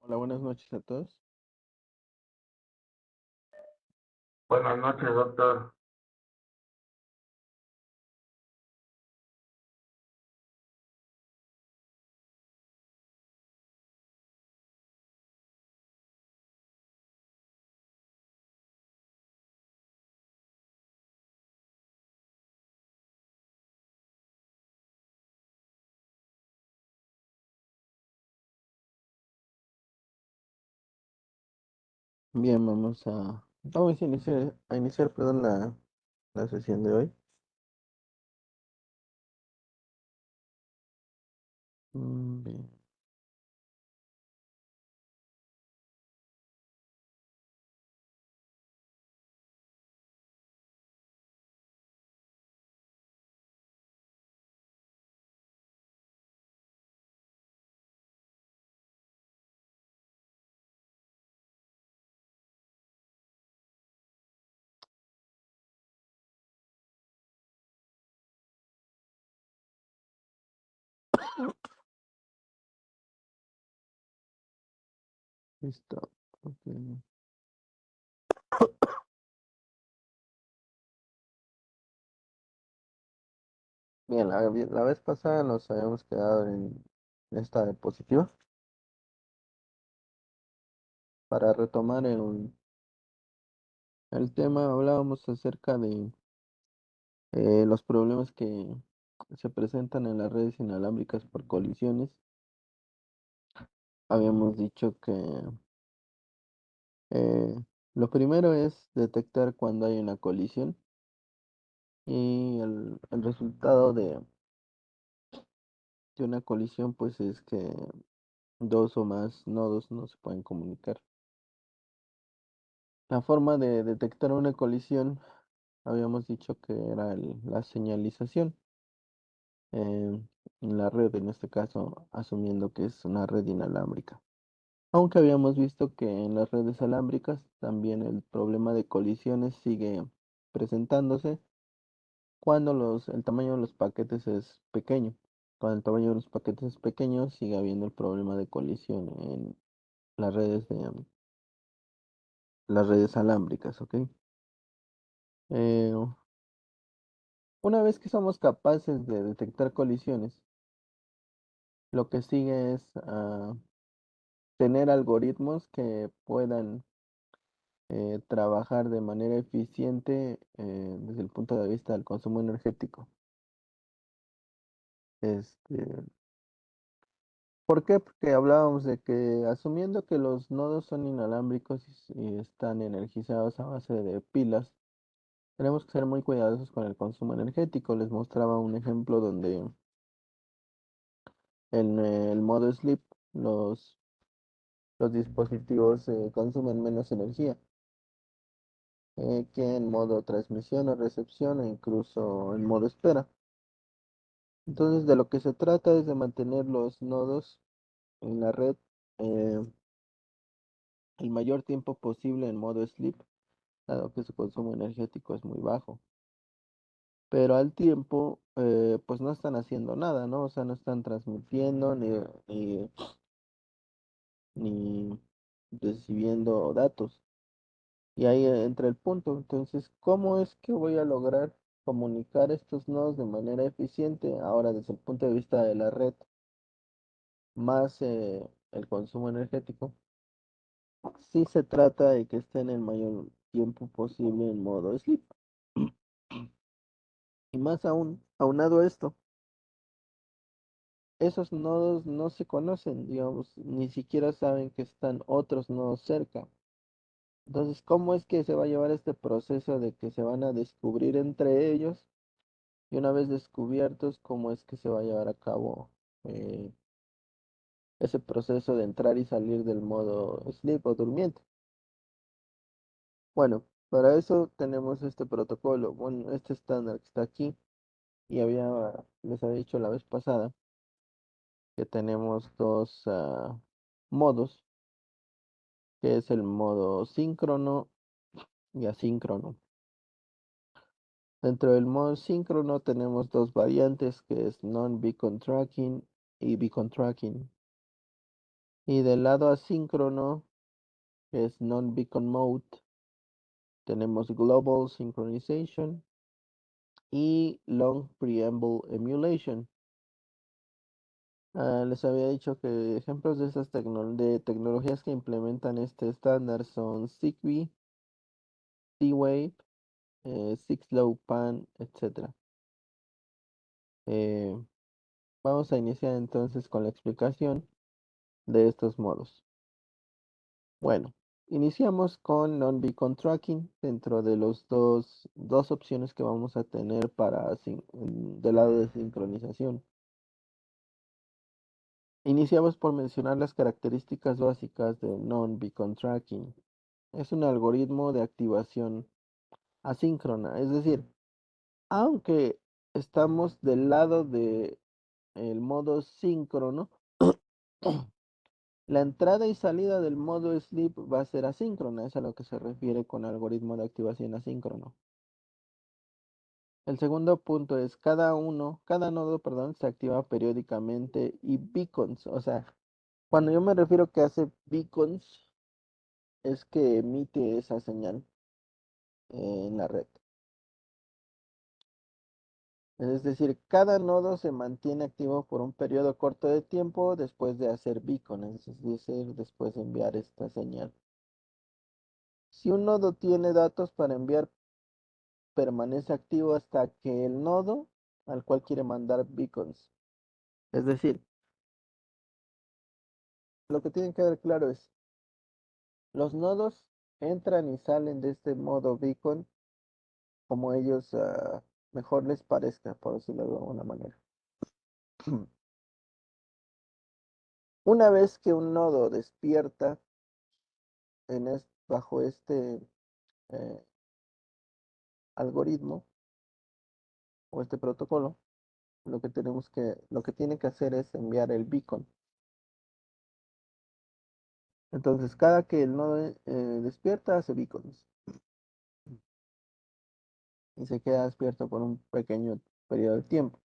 Hola, buenas noches a todos. Buenas noches, doctor. Bien, vamos a iniciar, perdón, la sesión de hoy. Bien. Listo. Ok. Bien, la vez pasada nos habíamos quedado en esta diapositiva. Para retomar el tema, hablábamos acerca de los problemas que se presentan en las redes inalámbricas por colisiones. Habíamos dicho que eh, lo primero es detectar cuando hay una colisión. Y el resultado de una colisión, pues es que dos o más nodos no se pueden comunicar. La forma de detectar una colisión, habíamos dicho que era la señalización eh, en la red, en este caso, asumiendo que es una red inalámbrica. Aunque habíamos visto que en las redes alámbricas también el problema de colisiones sigue presentándose cuando el tamaño de los paquetes es pequeño. Cuando el tamaño de los paquetes es pequeño, sigue habiendo el problema de colisión en las las redes alámbricas, ¿ok? Eh, una vez que somos capaces de detectar colisiones, lo que sigue es tener algoritmos que puedan trabajar de manera eficiente desde el punto de vista del consumo energético. Este, ¿Por qué? Porque hablábamos de que asumiendo que los nodos son inalámbricos y están energizados a base de pilas, tenemos que ser muy cuidadosos con el consumo energético. Les mostraba un ejemplo donde en el modo sleep los dispositivos consumen menos energía que en modo transmisión o recepción e incluso en modo espera. Entonces, de lo que se trata es de mantener los nodos en la red eh, el mayor tiempo posible en modo sleep, dado que su consumo energético es muy bajo. Pero al tiempo, pues no están haciendo nada, ¿no? O sea, no están transmitiendo ni recibiendo datos. Y ahí entra el punto. Entonces, ¿cómo es que voy a lograr comunicar estos nodos de manera eficiente ahora desde el punto de vista de la red, más el consumo energético? Si se trata de que estén el mayor tiempo posible en modo sleep. Y más aún, aunado a esto, esos nodos no se conocen, digamos, ni siquiera saben que están otros nodos cerca. Entonces, ¿cómo es que se va a llevar este proceso de que se van a descubrir entre ellos? Y una vez descubiertos, ¿cómo es que se va a llevar a cabo eh, ese proceso de entrar y salir del modo sleep o durmiente? Bueno, para eso tenemos este protocolo, bueno, este estándar que está aquí, y les había dicho la vez pasada que tenemos dos modos, que es el modo síncrono y asíncrono. Dentro del modo síncrono tenemos dos variantes, que es non-beacon tracking y beacon tracking. Y del lado asíncrono, que es non-beacon mode, tenemos Global Synchronization y Long Preamble Emulation. Les había dicho que ejemplos de estas tecnologías que implementan este estándar son Zigbee, Z-Wave, Six-Low-Pan, etc. Eh, Vamos a iniciar entonces con la explicación de estos modos. Bueno, iniciamos con non-beacon tracking dentro de los dos opciones que vamos a tener para del lado de sincronización. Iniciamos por mencionar las características básicas de non-beacon tracking. Es un algoritmo de activación asíncrona, es decir, aunque estamos del lado de el modo síncrono, la entrada y salida del modo sleep va a ser asíncrona, es a lo que se refiere con algoritmo de activación asíncrono. El segundo punto es cada nodo, perdón, se activa periódicamente y beacons, o sea, cuando yo me refiero que hace beacons, es que emite esa señal en la red. Es decir, cada nodo se mantiene activo por un periodo corto de tiempo después de hacer beacon, es decir, después de enviar esta señal. Si un nodo tiene datos para enviar, permanece activo hasta que el nodo al cual quiere mandar beacons. Es decir, lo que tienen que ver claro es, los nodos entran y salen de este modo beacon como ellos mejor les parezca, por decirlo de alguna manera. Una vez que un nodo despierta bajo este eh, algoritmo o este protocolo, lo que tiene que hacer es enviar el beacon. Entonces, cada que el nodo despierta, hace beacons y se queda despierto por un pequeño periodo de tiempo.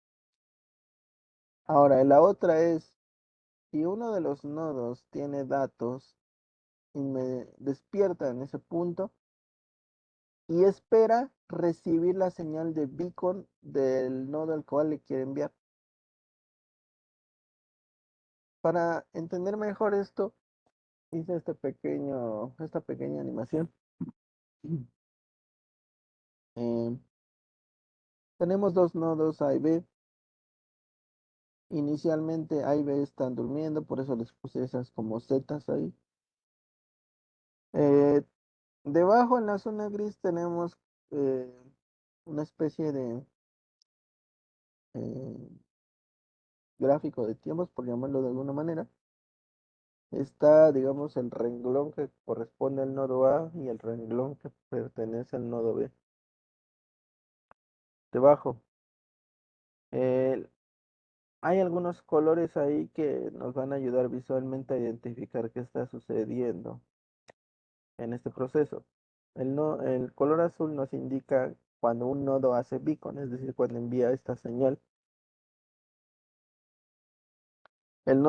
Ahora, la otra es, si uno de los nodos tiene datos y me despierta en ese punto y espera recibir la señal de beacon del nodo al cual le quiere enviar. Para entender mejor esto, hice esta pequeña animación. Eh, Tenemos dos nodos A y B. Inicialmente A y B están durmiendo, por eso les puse esas como zetas ahí. Eh, Debajo en la zona gris tenemos eh, una especie de eh, gráfico de tiempos, por llamarlo de alguna manera. Está, digamos, el renglón que corresponde al nodo A y el renglón que pertenece al nodo B. Debajo. eh, Hay algunos colores ahí que nos van a ayudar visualmente a identificar qué está sucediendo en este proceso. El color azul nos indica cuando un nodo hace beacon, es decir, cuando envía esta señal. El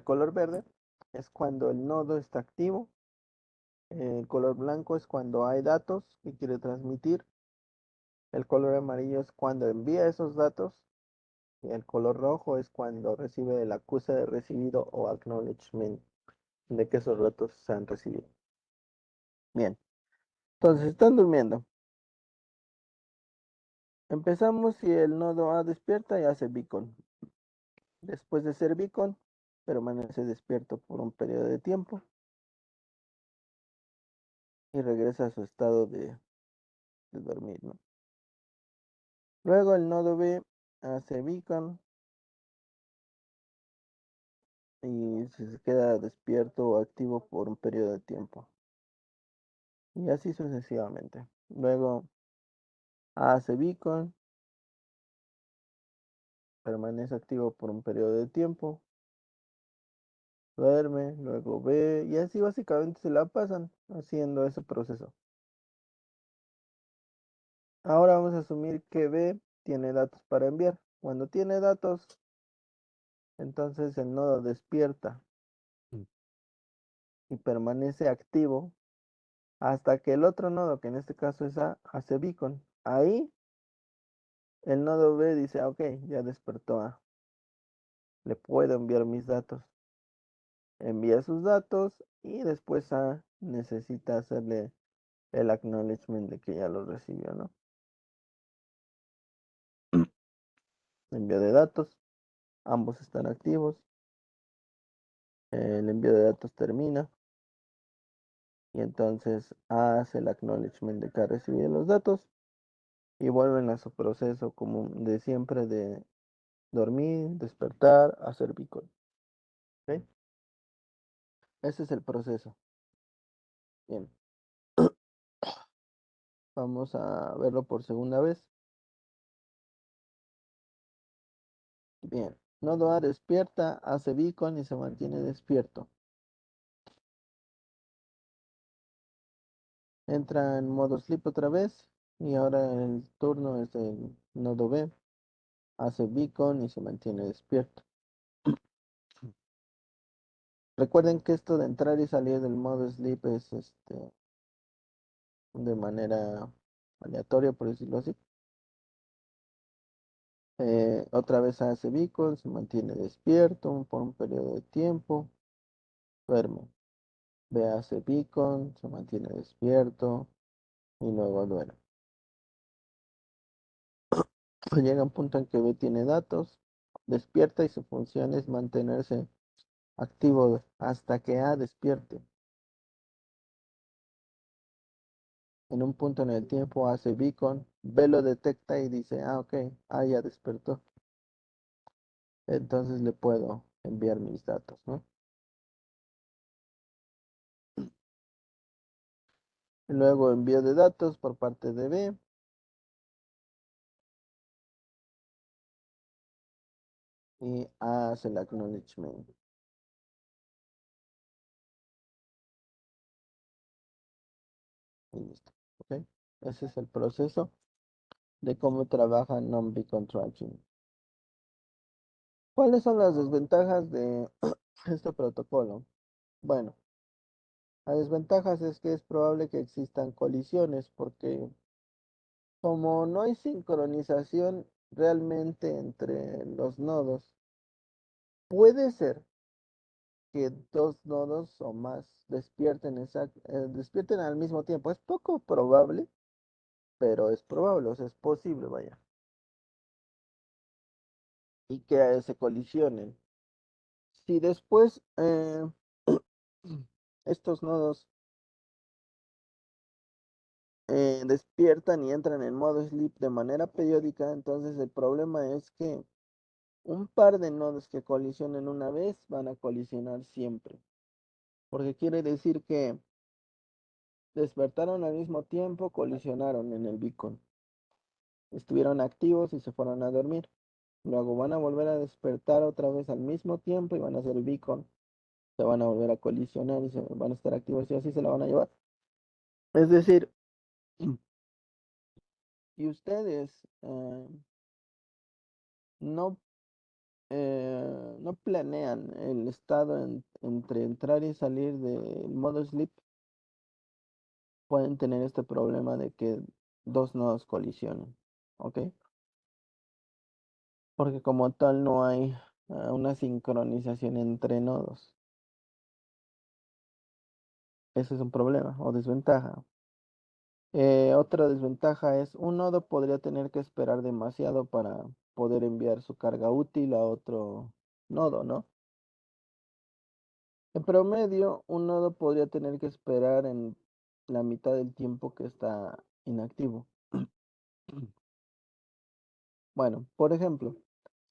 color verde es cuando el nodo está activo. El color blanco es cuando hay datos que quiere transmitir. El color amarillo es cuando envía esos datos. Y el color rojo es cuando recibe el acuse de recibido o acknowledgement de que esos datos se han recibido. Bien, entonces están durmiendo. Empezamos si el nodo A despierta y hace beacon. Después de ser beacon, permanece despierto por un periodo de tiempo y regresa a su estado de dormir, ¿no? Luego el nodo B hace beacon y se queda despierto o activo por un periodo de tiempo. Y así sucesivamente. Luego hace beacon, permanece activo por un periodo de tiempo, duerme, luego ve, y así básicamente se la pasan haciendo ese proceso. Ahora vamos a asumir que B tiene datos para enviar. Cuando tiene datos, entonces el nodo despierta. y permanece activo hasta que el otro nodo, que en este caso es A, hace beacon. Ahí el nodo B dice, ok, ya despertó A, le puedo enviar mis datos. Envía sus datos y después A necesita hacerle el acknowledgement de que ya lo recibió, ¿no? Envío de datos, ambos están activos, el envío de datos termina y entonces A hace el acknowledgement de que ha recibido los datos y vuelven a su proceso común de siempre de dormir, despertar, hacer beacon. ¿Ok? Ese es el proceso. Bien, vamos a verlo por segunda vez. Bien, nodo A despierta, hace beacon y se mantiene despierto. Entra en modo sleep otra vez y ahora el turno es del nodo B. Hace beacon y se mantiene despierto. Recuerden que esto de entrar y salir del modo sleep es de manera aleatoria, por decirlo así. Otra vez hace beacon, se mantiene despierto por un periodo de tiempo, duerme. B hace beacon, se mantiene despierto y luego duerme. Llega un punto en que B tiene datos, despierta y su función es mantenerse activo hasta que A despierte. En un punto en el tiempo hace beacon, B lo detecta y dice, ah, ok, A ya despertó. Entonces le puedo enviar mis datos, ¿no? Luego envío de datos por parte de B y A hace el acknowledgement. Y listo, ¿ok? Ese es el proceso de cómo trabaja non-beacon tracking. ¿Cuáles son las desventajas de este protocolo? Bueno, las desventajas es que es probable que existan colisiones porque como no hay sincronización realmente entre los nodos, puede ser que dos nodos o más despierten al mismo tiempo. Es poco probable, pero es probable, o sea, es posible, vaya. Y que se colisionen. Si después estos nodos despiertan y entran en modo sleep de manera periódica, entonces el problema es que un par de nodos que colisionen una vez van a colisionar siempre, porque quiere decir que despertaron al mismo tiempo, colisionaron en el beacon, estuvieron activos y se fueron a dormir. Luego van a volver a despertar otra vez al mismo tiempo y van a hacer beacon, se van a volver a colisionar y se van a estar activos y así se la van a llevar. Es decir, y ustedes no, no planean el estado entre entrar y salir del modo sleep, pueden tener este problema de que dos nodos colisionen, ¿ok? Porque como tal no hay una sincronización entre nodos. Ese es un problema o desventaja. Otra desventaja es un nodo podría tener que esperar demasiado para poder enviar su carga útil a otro nodo, ¿no? En promedio, un nodo podría tener que esperar en la mitad del tiempo que está inactivo. Bueno, por ejemplo,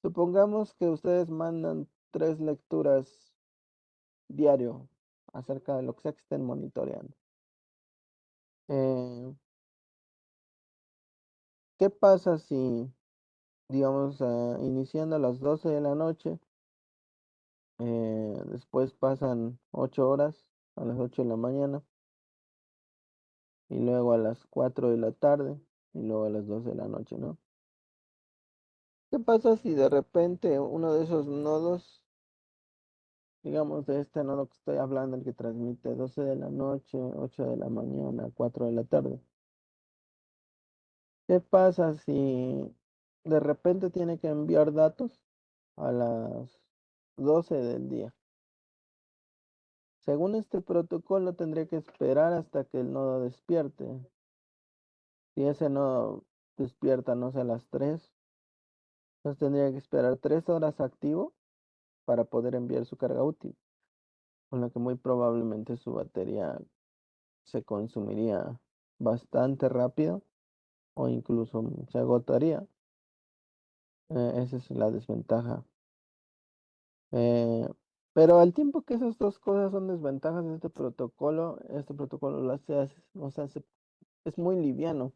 supongamos que ustedes mandan 3 lecturas diario acerca de lo que sea que estén monitoreando. Eh, ¿Qué pasa si, digamos, iniciando a las 12 de la noche, después pasan 8 horas, a las 8 de la mañana, y luego a las 4 de la tarde, y luego a las 12 de la noche, ¿no? ¿Qué pasa si de repente uno de esos nodos digamos de este nodo que estoy hablando, el que transmite 12 de la noche, 8 de la mañana, 4 de la tarde. ¿Qué pasa si de repente tiene que enviar datos a las 12 del día? Según este protocolo, tendría que esperar hasta que el nodo despierte. Si ese nodo despierta, no sé, a las 3, entonces tendría que esperar 3 horas activo para poder enviar su carga útil, con lo que muy probablemente su batería se consumiría bastante rápido o incluso se agotaría. Esa es la desventaja. Eh, pero al tiempo que esas dos cosas son desventajas de este protocolo o sea, es muy liviano.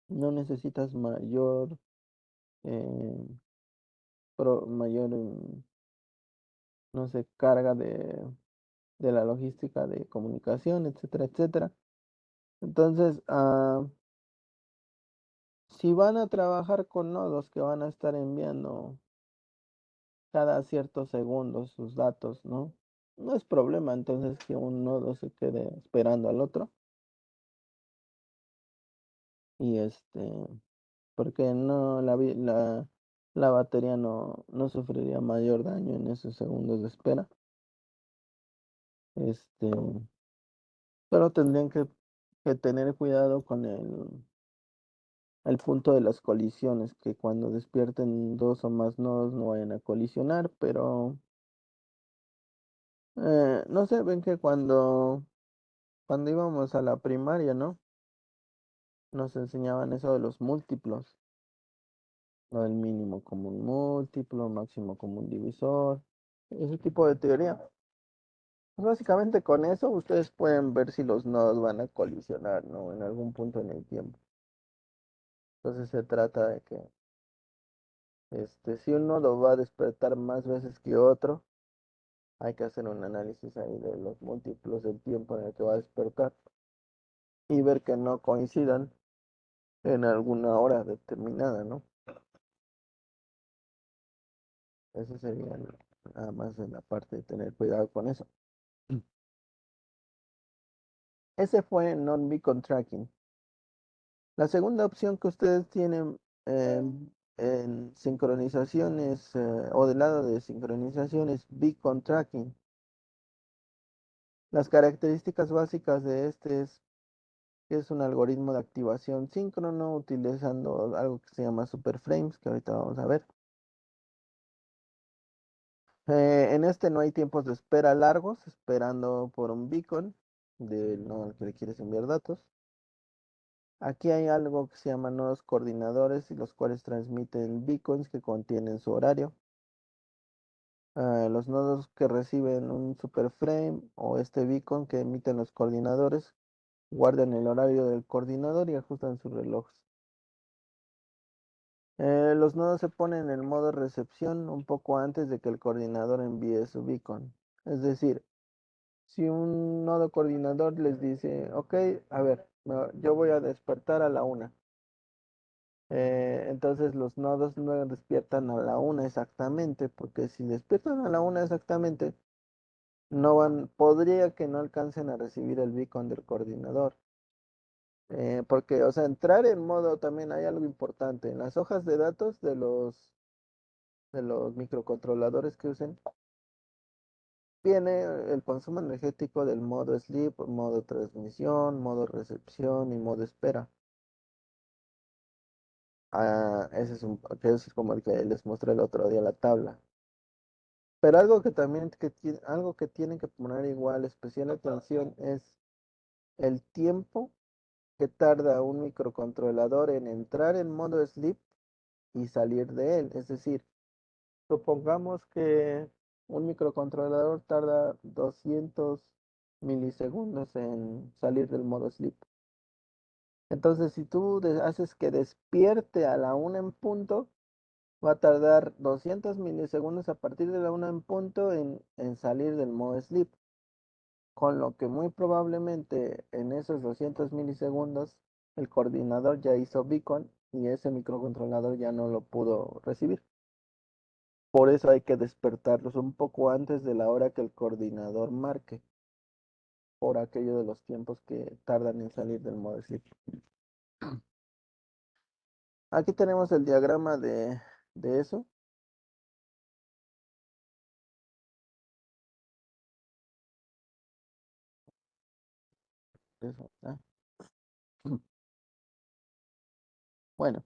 No necesitas eh, mayor, no sé, carga de la logística de comunicación, etcétera, etcétera. Entonces, si van a trabajar con nodos que van a estar enviando cada ciertos segundos sus datos, ¿no? No es problema entonces que un nodo se quede esperando al otro y porque no la batería no sufriría mayor daño en esos segundos de espera. Este, pero tendrían que tener cuidado con el punto de las colisiones, que cuando despierten dos o más nodos no vayan a colisionar, pero no sé, ven que cuando íbamos a la primaria, ¿no? Nos enseñaban eso de los múltiplos, ¿no? El mínimo común múltiplo, máximo común divisor, ese tipo de teoría. Pues básicamente con eso ustedes pueden ver si los nodos van a colisionar, ¿no? En algún punto en el tiempo. Entonces se trata de que si un nodo va a despertar más veces que otro, hay que hacer un análisis ahí de los múltiplos del tiempo en el que va a despertar y ver que no coincidan en alguna hora determinada, ¿no? Eso sería nada más en la parte de tener cuidado con eso. Ese fue non-beacon tracking. La segunda opción que ustedes tienen en sincronizaciones o del lado de sincronización es beacon tracking. Las características básicas de este es que es un algoritmo de activación síncrono utilizando algo que se llama superframes, que ahorita vamos a ver. En este no hay tiempos de espera largos, esperando por un beacon del nodo al que le quieres enviar datos. Aquí hay algo que se llama nodos coordinadores y los cuales transmiten beacons que contienen su horario. Los nodos que reciben un superframe o este beacon que emiten los coordinadores guardan el horario del coordinador y ajustan sus relojes. Los nodos se ponen en modo recepción un poco antes de que el coordinador envíe su beacon. Es decir, si un nodo coordinador les dice, ok, a ver, yo voy a despertar a la 1. Entonces los nodos no despiertan a la 1 exactamente, porque si despiertan a la 1 exactamente, podría que no alcancen a recibir el beacon del coordinador. Porque, o sea, entrar en modo también hay algo importante. En las hojas de datos de los microcontroladores que usen, viene el consumo energético del modo sleep, modo transmisión, modo recepción y modo espera. Ese que es como el que les mostré el otro día la tabla. Pero algo que también algo que tienen que poner igual especial atención es el tiempo que tarda un microcontrolador en entrar en modo sleep y salir de él. Es decir, supongamos que un microcontrolador tarda 200 milisegundos en salir del modo sleep. Entonces, si tú haces que despierte a la 1 en punto, va a tardar 200 milisegundos a partir de la 1 en punto en salir del modo sleep. Con lo que muy probablemente en esos 200 milisegundos el coordinador ya hizo beacon y ese microcontrolador ya no lo pudo recibir. Por eso hay que despertarlos un poco antes de la hora que el coordinador marque, por aquello de los tiempos que tardan en salir del modo sleep. Aquí tenemos el diagrama de eso. Eso, ¿ah? Bueno,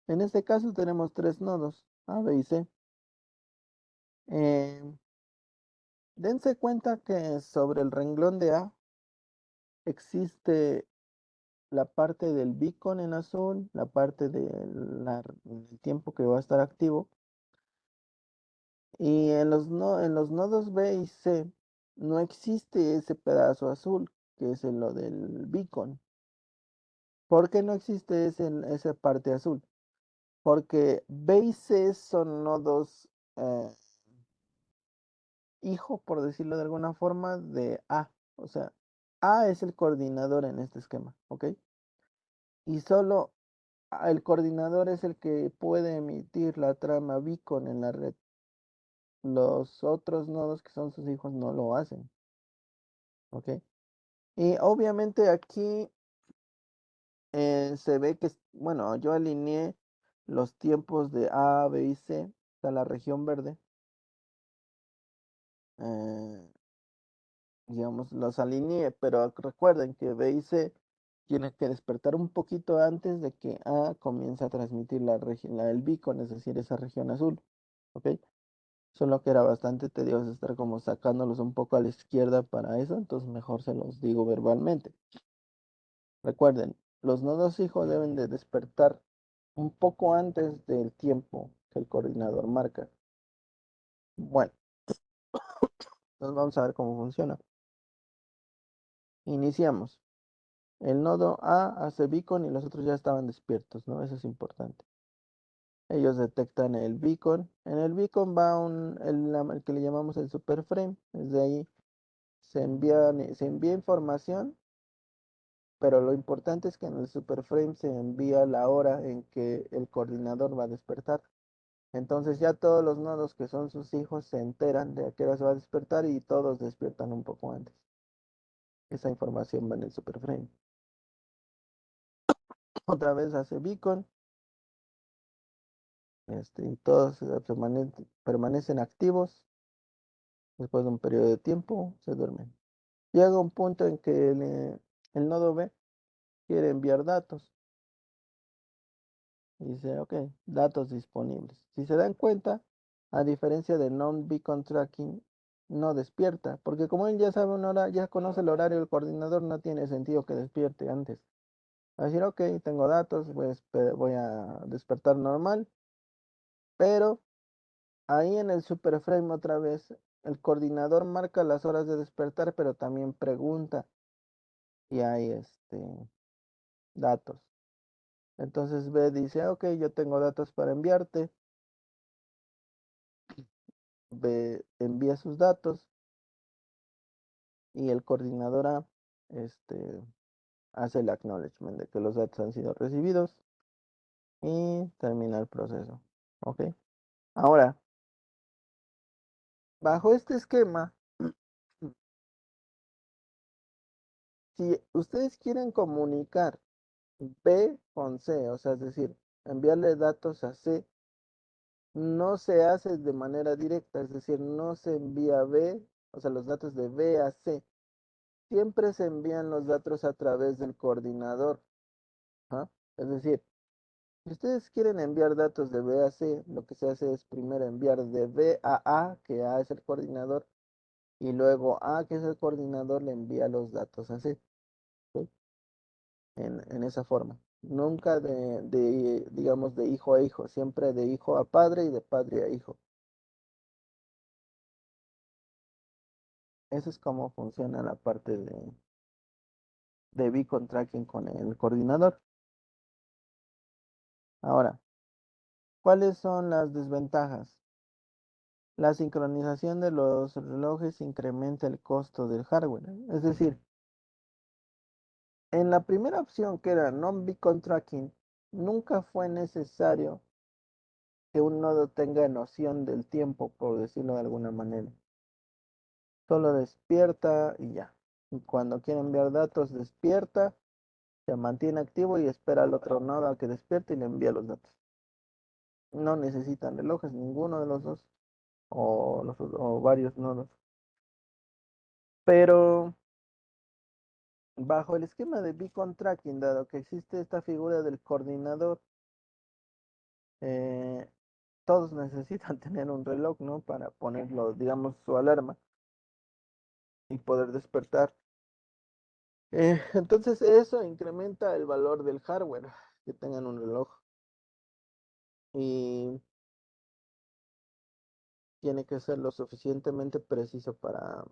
en este caso tenemos tres nodos, A, B y C. Eh, dense cuenta que sobre el renglón de A existe la parte del beacon en azul, la parte del tiempo que va a estar activo. Y en en los nodos B y C no existe ese pedazo azul, que es lo del beacon. ¿Por qué no existe esa parte azul? Porque B y C son nodos hijo, por decirlo de alguna forma, de A. O sea, A es el coordinador en este esquema, ¿ok? Y solo el coordinador es el que puede emitir la trama beacon en la red. Los otros nodos que son sus hijos no lo hacen, ¿ok? Y obviamente aquí se ve que, bueno, yo alineé los tiempos de A, B y C, hasta la región verde. eh, digamos, los alineé, pero recuerden que B y C tienen que despertar un poquito antes de que A comience a transmitir el beacon, es decir, esa región azul, ¿ok? Solo que era bastante tedioso estar como sacándolos un poco a la izquierda para eso, entonces mejor se los digo verbalmente. Recuerden, los nodos hijos deben de despertar un poco antes del tiempo que el coordinador marca. Bueno, entonces vamos a ver cómo funciona. Iniciamos. El nodo A hace beacon y los otros ya estaban despiertos, ¿no? Eso es importante. Ellos detectan el beacon. En el beacon va el que le llamamos el superframe. Desde ahí se envía información, pero lo importante es que en el superframe se envía la hora en que el coordinador va a despertar. Entonces ya todos los nodos que son sus hijos se enteran de a qué hora se va a despertar y todos despiertan un poco antes. Esa información va en el superframe. Otra vez hace beacon, y todos permanecen activos. Después de un periodo de tiempo, se duermen. Llega un punto en que el nodo B quiere enviar datos. Y dice, ok, datos disponibles. Si se dan cuenta, a diferencia de non-beacon tracking, no despierta, porque como él ya sabe una hora, ya conoce el horario del coordinador, no tiene sentido que despierte antes. Va a decir, ok, tengo datos, voy a despertar normal, pero ahí en el superframe otra vez, el coordinador marca las horas de despertar, pero también pregunta y hay datos. Entonces B dice, ok, yo tengo datos para enviarte. B envía sus datos y el coordinador A este, hace el acknowledgement de que los datos han sido recibidos y termina el proceso. ¿Ok? Ahora, bajo este esquema, si ustedes quieren comunicar B con C, o sea, es decir, enviarle datos a C, no se hace de manera directa, es decir, no se envía B, o sea, los datos de B a C. Siempre se envían los datos a través del coordinador. ¿Ah? Es decir, si ustedes quieren enviar datos de B a C, lo que se hace es primero enviar de B a A, que A es el coordinador, y luego A, que es el coordinador, le envía los datos a C, ¿sí? En esa forma. Nunca digamos, de hijo a hijo, siempre de hijo a padre y de padre a hijo. Eso es cómo funciona la parte de beacon tracking con el coordinador. Ahora, ¿cuáles son las desventajas? La sincronización de los relojes incrementa el costo del hardware. Es decir, en la primera opción que era non-beacon tracking, nunca fue necesario que un nodo tenga noción del tiempo, por decirlo de alguna manera. Solo despierta y ya. Y cuando quiere enviar datos, despierta, se mantiene activo y espera al otro nodo a que despierte y le envía los datos. No necesitan relojes, ninguno de los dos, o varios nodos. Pero bajo el esquema de beacon tracking, dado que existe esta figura del coordinador, eh, todos necesitan tener un reloj, ¿no? Para ponerlo, digamos, su alarma y poder despertar. Entonces eso incrementa el valor del hardware, que tengan un reloj. Y tiene que ser lo suficientemente preciso para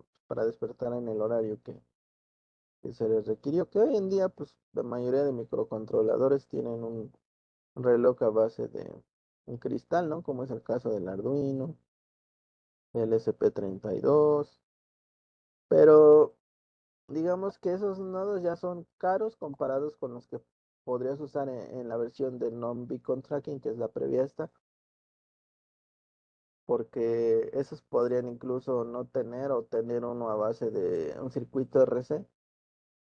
despertar en el horario que se les requirió. Que hoy en día, pues, la mayoría de microcontroladores tienen un reloj a base de un cristal, ¿no? Como es el caso del Arduino, el SP32. Pero digamos que esos nodos ya son caros comparados con los que podrías usar en la versión de non-beacon tracking, que es la previa a esta, porque esos podrían incluso no tener o tener uno a base de un circuito RC,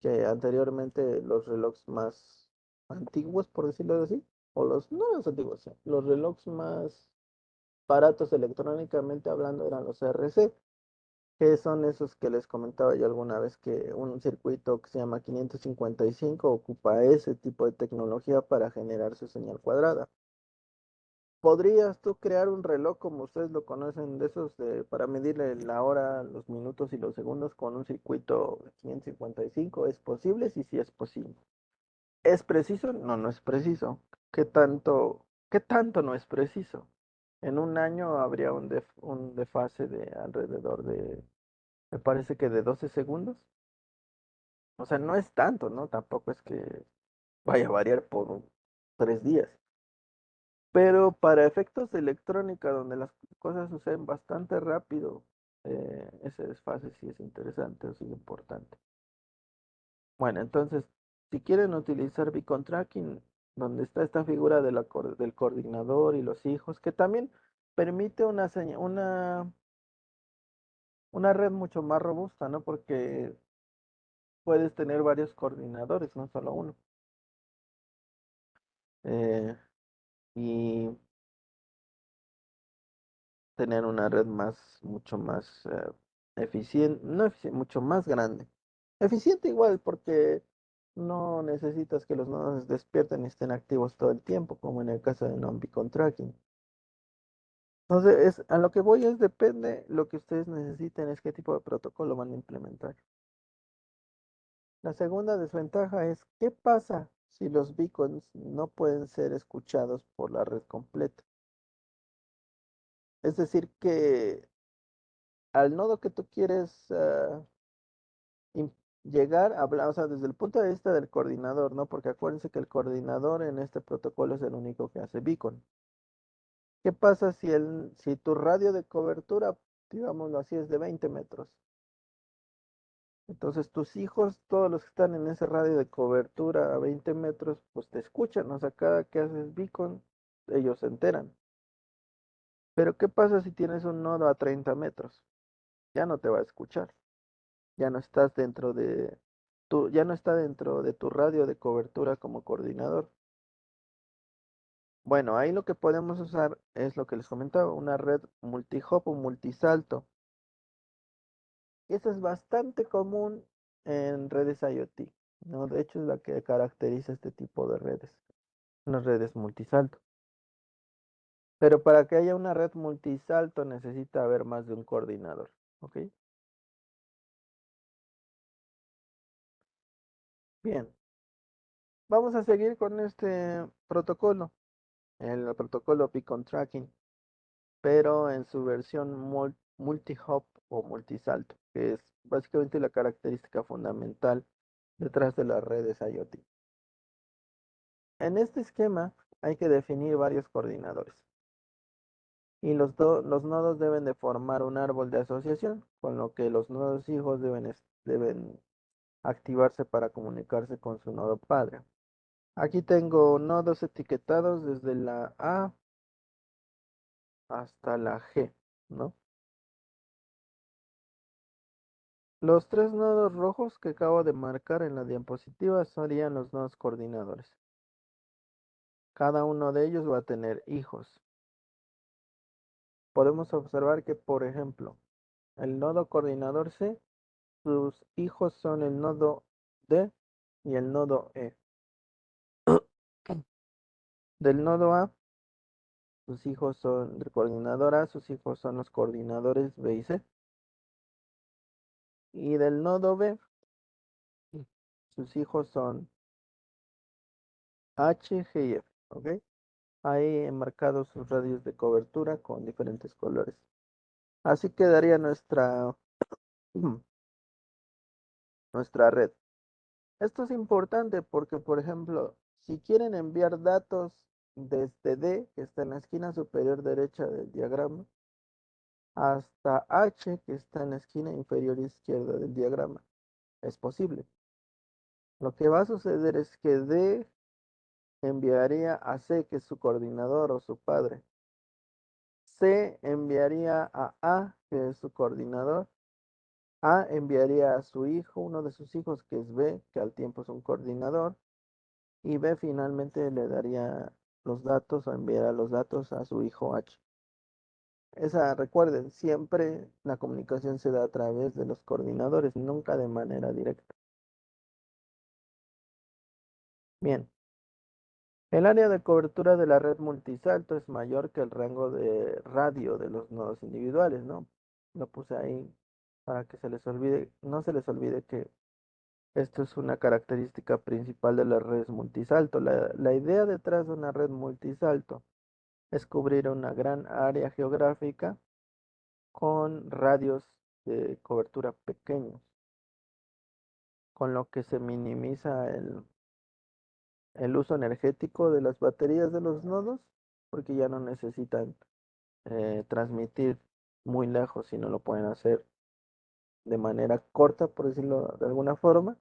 que anteriormente los relojes más antiguos, por decirlo así, o no los antiguos, los relojes más baratos electrónicamente hablando eran los RC, que son esos que les comentaba yo alguna vez, que un circuito que se llama 555 ocupa ese tipo de tecnología para generar su señal cuadrada. ¿Podrías tú crear un reloj como ustedes lo conocen, de esos para medirle la hora, los minutos y los segundos con un circuito 555? ¿Es posible? Sí, sí es posible. ¿Es preciso? No, no es preciso. Qué tanto no es preciso? En un año habría un desfase de alrededor de, me parece que de 12 segundos. O sea, no es tanto, ¿no? Tampoco es que vaya a variar por 3 días. Pero para efectos de electrónica, donde las cosas suceden bastante rápido, ese desfase sí es interesante o sí es importante. Bueno, entonces, si quieren utilizar beacon tracking, donde está esta figura de del coordinador y los hijos, que también permite una red mucho más robusta, ¿no? Porque puedes tener varios coordinadores, no solo uno. Eh, y tener una red mucho más eficiente, no eficiente, mucho más grande. Eficiente igual, porque no necesitas que los nodos despierten y estén activos todo el tiempo, como en el caso de non-beacon tracking. Entonces, a lo que voy es, depende, lo que ustedes necesiten es qué tipo de protocolo van a implementar. La segunda desventaja es, ¿qué pasa si los beacons no pueden ser escuchados por la red completa? Es decir, que al nodo que tú quieres im- llegar a hablar, o sea, desde el punto de vista del coordinador, ¿no? Porque acuérdense que el coordinador en este protocolo es el único que hace beacon. ¿Qué pasa si tu radio de cobertura, digámoslo así, es de 20 metros? Entonces tus hijos, todos los que están en ese radio de cobertura a 20 metros, pues te escuchan, o sea, cada que haces beacon, ellos se enteran. Pero ¿qué pasa si tienes un nodo a 30 metros? Ya no te va a escuchar, ya no estás ya no está dentro de tu radio de cobertura como coordinador. Bueno, ahí lo que podemos usar es lo que les comentaba, una red multi-hop o multisalto. Eso es bastante común en redes IoT, ¿no? De hecho, es la que caracteriza este tipo de redes, las redes multisalto. Pero para que haya una red multisalto necesita haber más de un coordinador, ¿ok? Bien, vamos a seguir con este protocolo, el protocolo Beacon Tracking, pero en su versión multi-hop o multisalto, que es básicamente la característica fundamental detrás de las redes IoT. En este esquema hay que definir varios coordinadores y los nodos deben de formar un árbol de asociación, con lo que los nodos hijos deben activarse para comunicarse con su nodo padre. Aquí tengo nodos etiquetados desde la A hasta la G, ¿no? Los tres nodos rojos que acabo de marcar en la diapositiva serían los nodos coordinadores. Cada uno de ellos va a tener hijos. Podemos observar que, por ejemplo, el nodo coordinador C, sus hijos son el nodo D y el nodo E. Del nodo A, sus hijos son del coordinador A, sus hijos son los coordinadores B y C. Y del nodo B, sus hijos son H, G y F, ¿ok? Ahí he marcado sus radios de cobertura con diferentes colores. Así quedaría nuestra red. Esto es importante porque, por ejemplo, si quieren enviar datos desde D, que está en la esquina superior derecha del diagrama, hasta H, que está en la esquina inferior izquierda del diagrama, es posible. Lo que va a suceder es que D enviaría a C, que es su coordinador o su padre. C enviaría a A, que es su coordinador. A enviaría a su hijo, uno de sus hijos, que es B, que al tiempo es un coordinador. Y B finalmente le daría los datos o enviará los datos a su hijo H. Recuerden, siempre la comunicación se da a través de los coordinadores, nunca de manera directa. Bien, el área de cobertura de la red multisalto es mayor que el rango de radio de los nodos individuales, ¿no? Lo puse ahí para que no se les olvide que esto es una característica principal de las redes multisalto. La idea detrás de una red multisalto es cubrir una gran área geográfica con radios de cobertura pequeños, con lo que se minimiza el uso energético de las baterías de los nodos, porque ya no necesitan transmitir muy lejos, sino lo pueden hacer de manera corta, por decirlo de alguna forma,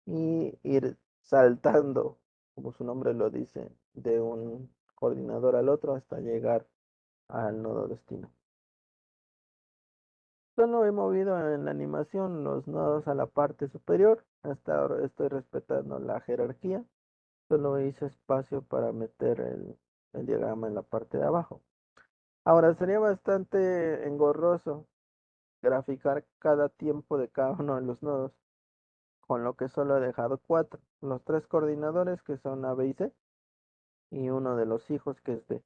y ir saltando, como su nombre lo dice, de un coordinador al otro hasta llegar al nodo destino. Solo he movido en la animación los nodos a la parte superior. Hasta ahora estoy respetando la jerarquía. Solo hice espacio para meter el diagrama en la parte de abajo. Ahora sería bastante engorroso graficar cada tiempo de cada uno de los nodos, con lo que solo he dejado cuatro. Los tres coordinadores que son A, B y C, y uno de los hijos que es D.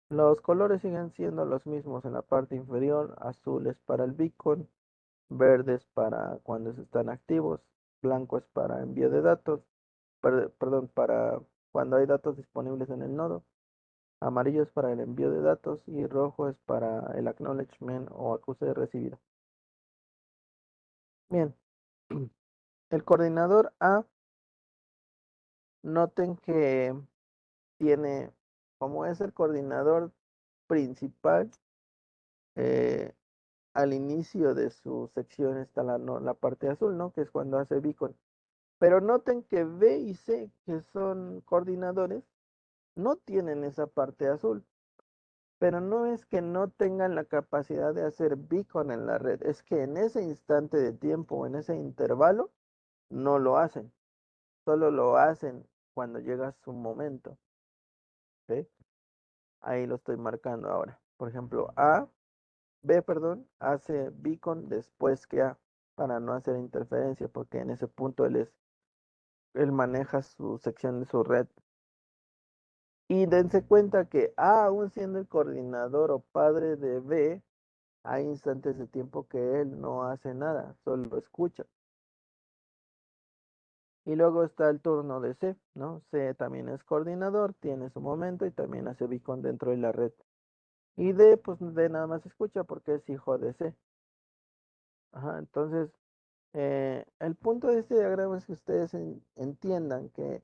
Los colores siguen siendo los mismos en la parte inferior: azules para el beacon, verdes para cuando están activos, blanco es para envío de datos, perdón, para cuando hay datos disponibles en el nodo, amarillo es para el envío de datos y rojo es para el acknowledgement o acuse de recibido. Bien, el coordinador A, noten que tiene, como es el coordinador principal, eh, al inicio de su sección está la parte azul, ¿no? Que es cuando hace beacon. Pero noten que B y C, que son coordinadores, no tienen esa parte azul. Pero no es que no tengan la capacidad de hacer beacon en la red, es que en ese instante de tiempo, en ese intervalo, no lo hacen. Solo lo hacen cuando llega su momento. ¿Sí? Ahí lo estoy marcando ahora. Por ejemplo, B, perdón, hace beacon después que A, para no hacer interferencia, porque en ese punto él maneja su sección de su red. Y dense cuenta que A, aún siendo el coordinador o padre de B, hay instantes de tiempo que él no hace nada, solo escucha. Y luego está el turno de C, ¿no? C también es coordinador, tiene su momento y también hace beacon dentro de la red. Y D, pues D nada más escucha porque es hijo de C. Ajá, entonces, el punto de este diagrama es que ustedes entiendan que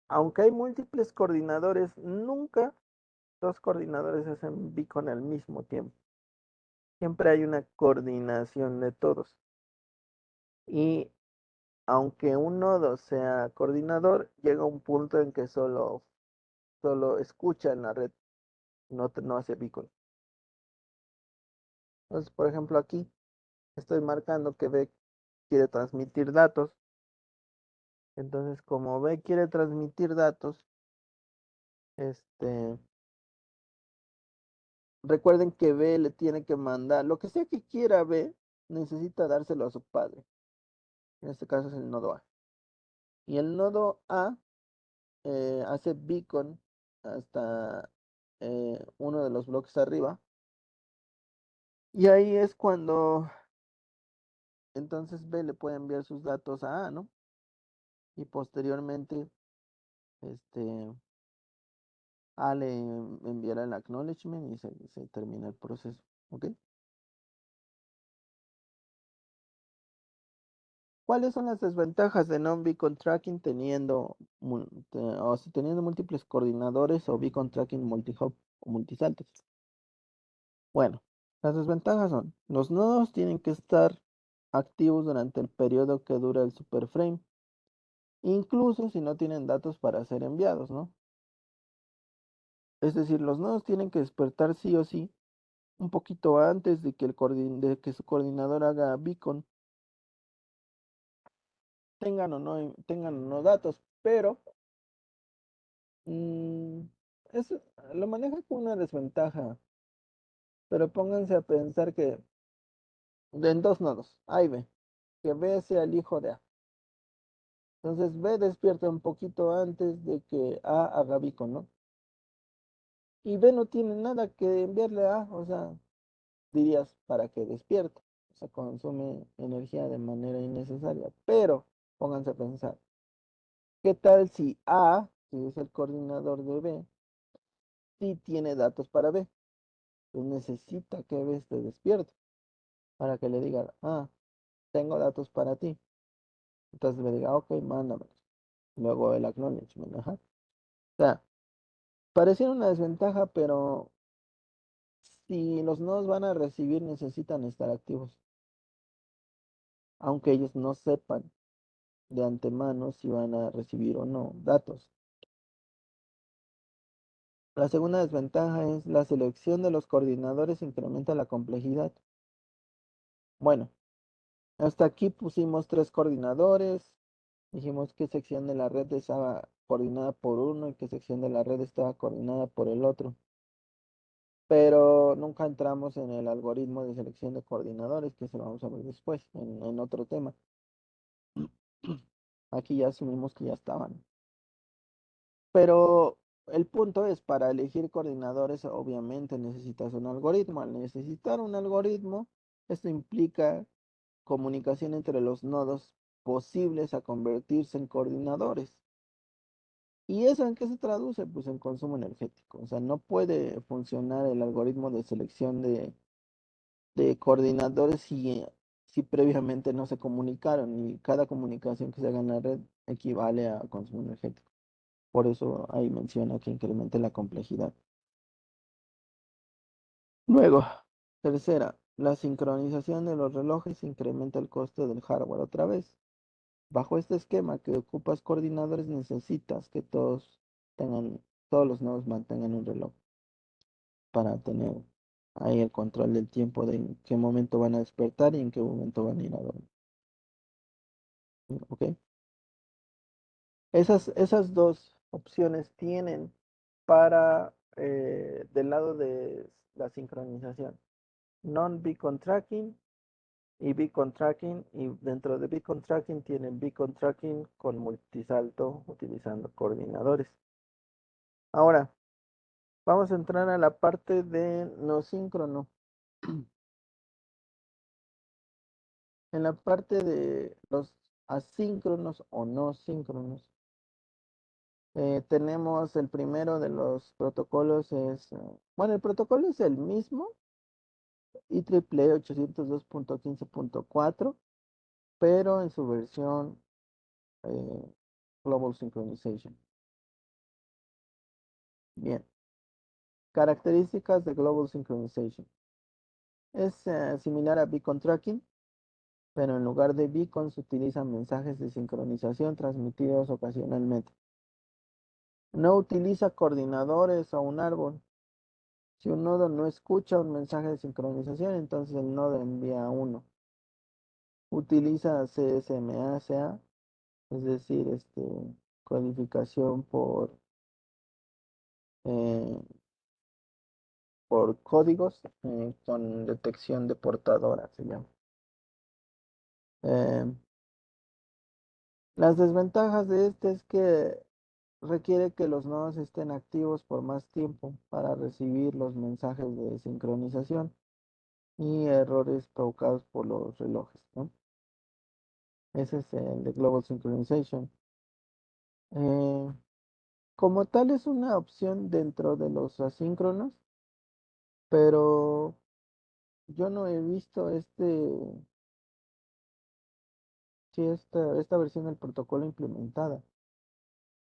aunque hay múltiples coordinadores, nunca dos coordinadores hacen beacon al mismo tiempo. Siempre hay una coordinación de todos. Y aunque un nodo sea coordinador, llega un punto en que solo escucha en la red. no hace beacon. Entonces, por ejemplo, aquí estoy marcando que B quiere transmitir datos. Entonces, como B quiere transmitir datos, este, recuerden que B le tiene que mandar, lo que sea que quiera B, necesita dárselo a su padre. En este caso es el nodo A. Y el nodo A hace beacon hasta uno de los bloques arriba. Y ahí es cuando entonces B le puede enviar sus datos a A, ¿no? Y posteriormente, este, A le enviará el acknowledgement y se termina el proceso, ¿ok? ¿Cuáles son las desventajas de non-beacon tracking teniendo, o si teniendo múltiples coordinadores o beacon tracking multi-hop o multisaltos? Bueno, las desventajas son, los nodos tienen que estar activos durante el periodo que dura el superframe, incluso si no tienen datos para ser enviados, ¿no? Es decir, los nodos tienen que despertar sí o sí un poquito antes de que, de que su coordinador haga beacon, tengan o no datos, pero mm, eso lo maneja como una desventaja, pero pónganse a pensar que en dos nodos, A y B, que B sea el hijo de A. Entonces B despierta un poquito antes de que A haga beacon, ¿no? Y B no tiene nada que enviarle a A, o sea, dirías para que despierte, o sea, consume energía de manera innecesaria, pero pónganse a pensar, ¿qué tal si A, que es el coordinador de B, sí tiene datos para B? Pues necesita que B esté despierto para que le diga, ah, tengo datos para ti. Entonces me diga, ok, mándame. Luego el acknowledgement, ajá. O sea, pareciera una desventaja, pero si los nodos van a recibir, necesitan estar activos, aunque ellos no sepan de antemano si van a recibir o no datos. La segunda desventaja es la selección de los coordinadores incrementa la complejidad. Bueno, hasta aquí pusimos tres coordinadores, dijimos qué sección de la red estaba coordinada por uno y qué sección de la red estaba coordinada por el otro. Pero nunca entramos en el algoritmo de selección de coordinadores, que se lo vamos a ver después, en otro tema. Aquí ya asumimos que ya estaban. Pero el punto es, para elegir coordinadores, obviamente necesitas un algoritmo. Al necesitar un algoritmo, esto implica comunicación entre los nodos posibles a convertirse en coordinadores. ¿Y eso en qué se traduce? Pues en consumo energético. O sea, no puede funcionar el algoritmo de selección de coordinadores si previamente no se comunicaron y cada comunicación que se haga en la red equivale a consumo energético. Por eso ahí menciona que incremente la complejidad. Luego, tercera, la sincronización de los relojes incrementa el coste del hardware otra vez. Bajo este esquema que ocupas coordinadores, necesitas que todos los nodos mantengan un reloj para tener ahí el control del tiempo de en qué momento van a despertar y en qué momento van a ir a dormir. ¿Ok? Esas dos opciones tienen para del lado de la sincronización. Non-beacon tracking y beacon tracking. Y dentro de beacon tracking tienen beacon tracking con multisalto utilizando coordinadores. Ahora, vamos a entrar a la parte de no síncrono. En la parte de los asíncronos o no síncronos, tenemos el primero de los protocolos bueno, el protocolo es el mismo, IEEE 802.15.4, pero en su versión eh, Global Synchronization. Bien, características de Global Synchronization. Es similar a beacon tracking, pero en lugar de beacons se utilizan mensajes de sincronización transmitidos ocasionalmente. No utiliza coordinadores o un árbol. Si un nodo no escucha un mensaje de sincronización, entonces el nodo envía uno. Utiliza CSMA, es decir, codificación eh, por códigos con detección de portadora, se llama. Eh, las desventajas de este es que requiere que los nodos estén activos por más tiempo para recibir los mensajes de sincronización y errores provocados por los relojes, ¿no? Ese es el de Global Synchronization. Eh, Como tal es una opción dentro de los asíncronos, pero yo no he visto sí, esta versión del protocolo implementada.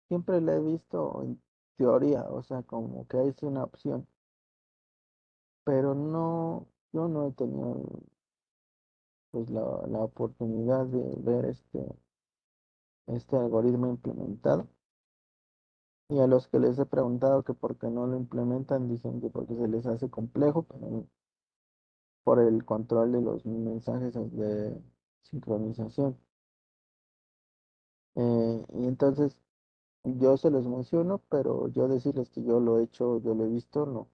Siempre la he visto en teoría, o sea, como que es una opción, pero no, yo no he tenido pues la oportunidad de ver este algoritmo implementado. Y a los que les he preguntado que por qué no lo implementan, dicen que porque se les hace complejo, pero por el control de los mensajes de sincronización. Y entonces yo se los menciono, pero yo decirles que yo lo he hecho, yo lo he visto, no.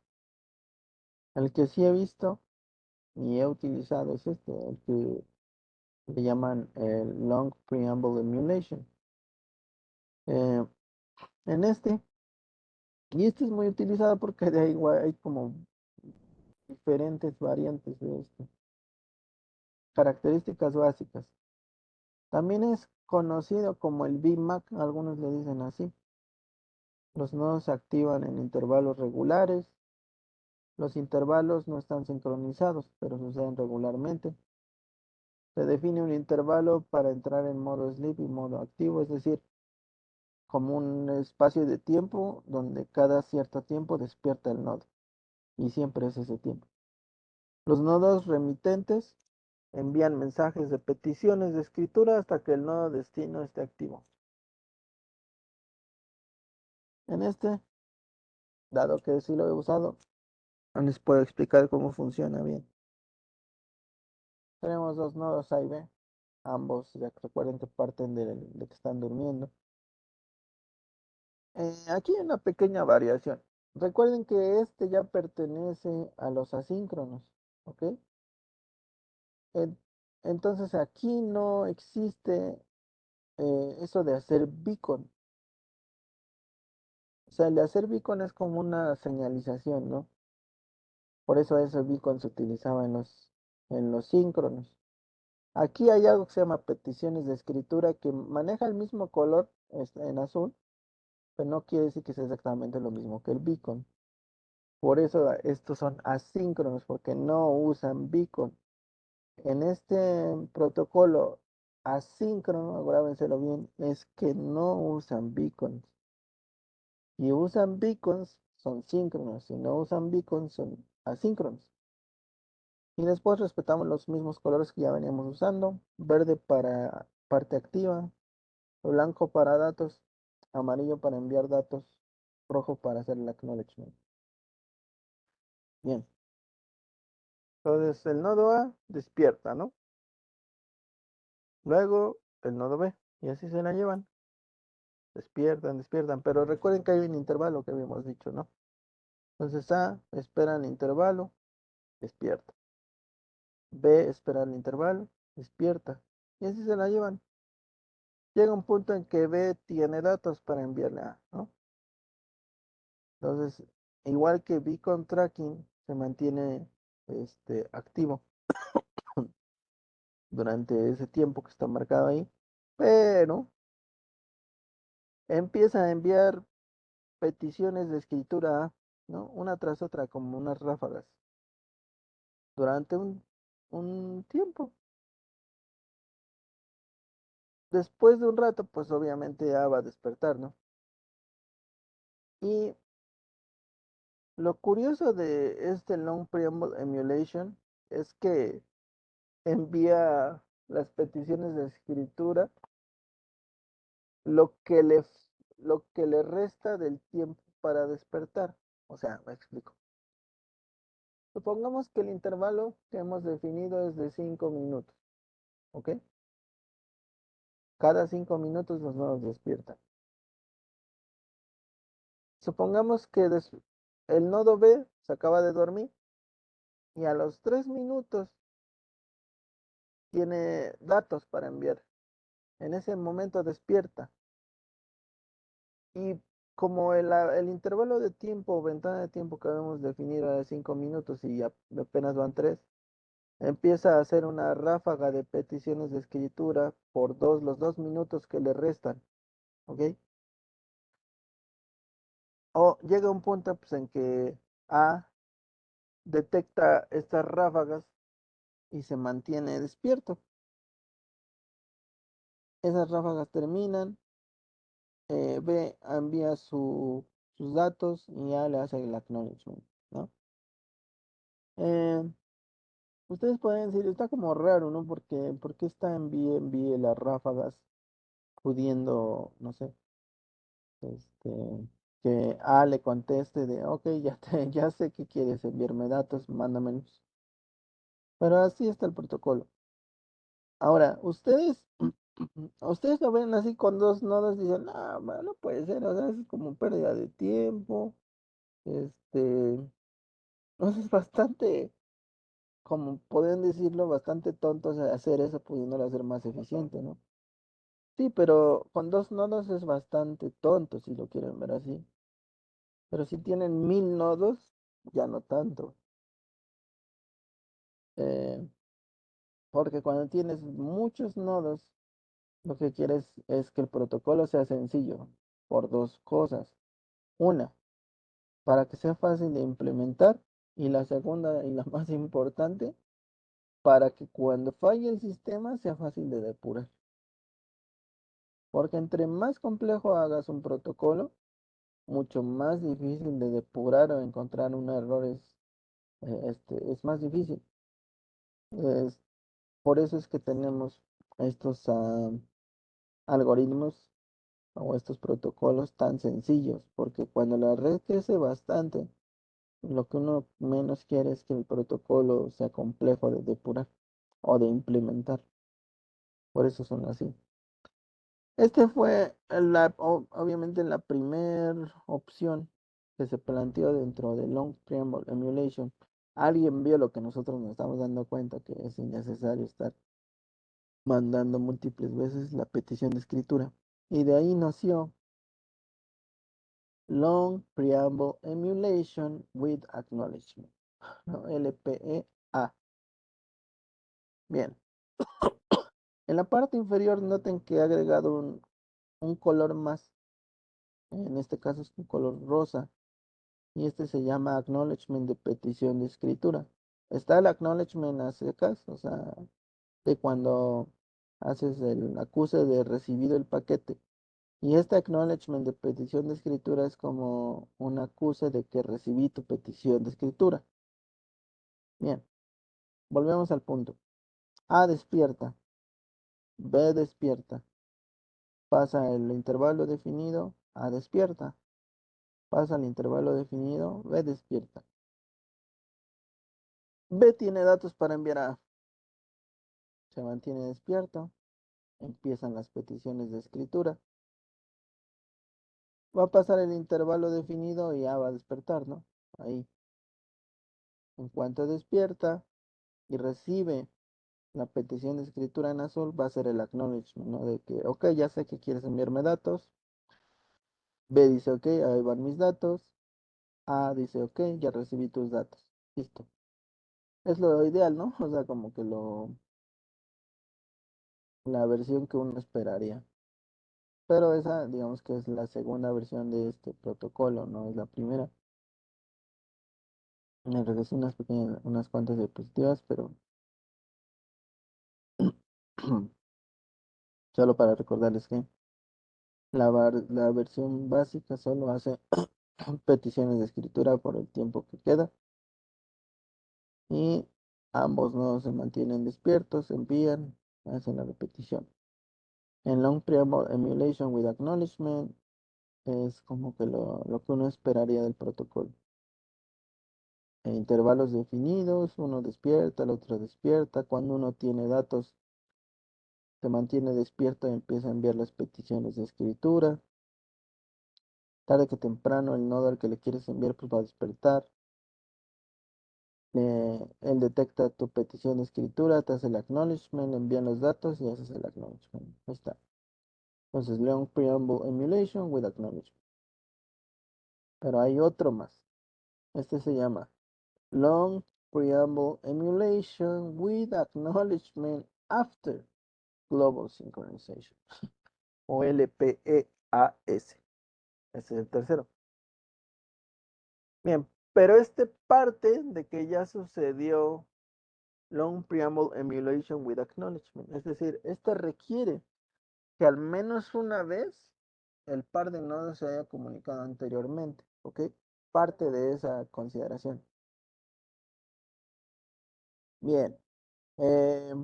El que sí he visto y he utilizado es el que le llaman el Long Preamble Emulation. Eh, en y este es muy utilizado porque de ahí hay como diferentes variantes de esto, características básicas. También es conocido como el VMAC, algunos le dicen así. Los nodos se activan en intervalos regulares. Los intervalos no están sincronizados, pero suceden regularmente. Se define un intervalo para entrar en modo sleep y modo activo, es decir, como un espacio de tiempo donde cada cierto tiempo despierta el nodo. Y siempre es ese tiempo. Los nodos remitentes envían mensajes de peticiones de escritura hasta que el nodo destino esté activo. En dado que sí lo he usado, no les puedo explicar cómo funciona bien. Tenemos dos nodos A y B, ambos, ya que recuerden que parten de que están durmiendo. Aquí hay una pequeña variación. Recuerden que este ya pertenece a los asíncronos, ¿ok? En- entonces aquí no existe eso de hacer beacon. O sea, el de hacer beacon es como una señalización, ¿no? Por eso ese beacon se utilizaba en los síncronos. Aquí hay algo que se llama peticiones de escritura que maneja el mismo color en azul, pero no quiere decir que sea exactamente lo mismo que el beacon. Por eso estos son asíncronos, porque no usan beacon. En este protocolo asíncrono, grábenselo bien, es que no usan beacons. Si usan beacons, son síncronos. Si no usan beacons, son asíncronos. Y después respetamos los mismos colores que ya veníamos usando. Verde para parte activa, blanco para datos, amarillo para enviar datos, rojo para hacer el acknowledgement. Bien, entonces el nodo A despierta, ¿no? Luego el nodo B, y así se la llevan. Despiertan, pero recuerden que hay un intervalo que habíamos dicho, ¿no? Entonces A espera el intervalo, despierta. B espera el intervalo, despierta. Y así se la llevan. Llega un punto en que B tiene datos para enviarle a A, ¿no? Entonces, igual que beacon tracking se mantiene activo durante ese tiempo que está marcado ahí, pero empieza a enviar peticiones de escritura, ¿no? Una tras otra, como unas ráfagas, durante un tiempo. Después de un rato, pues obviamente ya va a despertar, ¿no? Y lo curioso de este Long Preamble Emulation es que envía las peticiones de escritura lo que lo que le resta del tiempo para despertar. O sea, me explico. Supongamos que el intervalo que hemos definido es de 5 minutos, ¿ok? Cada 5 minutos los nodos despiertan. Supongamos que el nodo B se acaba de dormir y a los 3 minutos tiene datos para enviar. En ese momento despierta. Y como el intervalo de tiempo o ventana de tiempo que habíamos definido era de 5 minutos y apenas van 3, empieza a hacer una ráfaga de peticiones de escritura por los 2 minutos que le restan, ¿ok? O llega un punto pues, en que A detecta estas ráfagas y se mantiene despierto. Esas ráfagas terminan, B envía sus datos y A le hace el acknowledgement, ¿no? Eh, Ustedes pueden decir, está como raro, ¿no? ¿Por qué está envíe las ráfagas pudiendo, no sé, este, que A le conteste de, ok, ya sé que quieres enviarme datos, mándamelos. Pero así está el protocolo. Ahora, ustedes lo ven así con dos nodos y dicen, no, no puede ser, o sea, es como pérdida de tiempo, este, no sé, es bastante, como pueden decirlo, bastante tonto hacer eso pudiéndolo hacer más eficiente, ¿no? Sí, pero con dos nodos es bastante tonto si lo quieren ver así. Pero si tienen 1000 nodos, ya no tanto. Eh, Porque cuando tienes muchos nodos, lo que quieres es que el protocolo sea sencillo por dos cosas. Una, para que sea fácil de implementar. Y la segunda y la más importante, para que cuando falle el sistema sea fácil de depurar. Porque entre más complejo hagas un protocolo, mucho más difícil de depurar o encontrar un error es más difícil. Es, por eso es que tenemos estos algoritmos o estos protocolos tan sencillos, porque cuando la red crece bastante, lo que uno menos quiere es que el protocolo sea complejo de depurar o de implementar. Por eso son así. Este fue obviamente la primera opción que se planteó dentro de Long Preamble Emulation. Alguien vio lo que nosotros nos estamos dando cuenta que es innecesario estar mandando múltiples veces la petición de escritura. Y de ahí nació Long Preamble Emulation with Acknowledgement, ¿no? LPEA. Bien, en la parte inferior noten que he agregado un color más, en este caso es un color rosa, y este se llama Acknowledgement de petición de escritura. Está el Acknowledgement a secas, o sea, de cuando haces el acuse de recibido el paquete. Y este acknowledgement de petición de escritura es como un acuse de que recibí tu petición de escritura. Bien, volvemos al punto. A despierta, B despierta, pasa el intervalo definido, A despierta, pasa el intervalo definido, B despierta. B tiene datos para enviar a A, se mantiene despierto, empiezan las peticiones de escritura. Va a pasar el intervalo definido y A va a despertar, ¿no? Ahí. En cuanto despierta y recibe la petición de escritura en azul, va a ser el acknowledgement, ¿no? De que, ok, ya sé que quieres enviarme datos. B dice, ok, ahí van mis datos. A dice, ok, ya recibí tus datos. Listo. Es lo ideal, ¿no? O sea, como que la versión que uno esperaría. Pero esa, digamos que es la segunda versión de este protocolo, no es la primera. Me regresé unas cuantas diapositivas, pero solo para recordarles que la versión básica solo hace peticiones de escritura por el tiempo que queda y ambos nodos se mantienen despiertos, envían, hacen la repetición. En Long Preamble Emulation with Acknowledgement es como que lo que uno esperaría del protocolo. intervalos definidos, uno despierta, el otro despierta. Cuando uno tiene datos, se mantiene despierto y empieza a enviar las peticiones de escritura. Tarde que temprano, el nodo al que le quieres enviar pues va a despertar. Él detecta tu petición de escritura, te hace el acknowledgement, envían los datos y haces el acknowledgement. Ahí está. Entonces, long preamble emulation with acknowledgement. Pero hay otro más. Este se llama long preamble emulation with acknowledgement after global synchronization. O LPEAS. Ese es el tercero. Bien, pero este parte de que ya sucedió long preamble emulation with acknowledgement. Es decir, este requiere que al menos una vez el par de nodos se haya comunicado anteriormente, ¿ok? Parte de esa consideración. Bien, eh,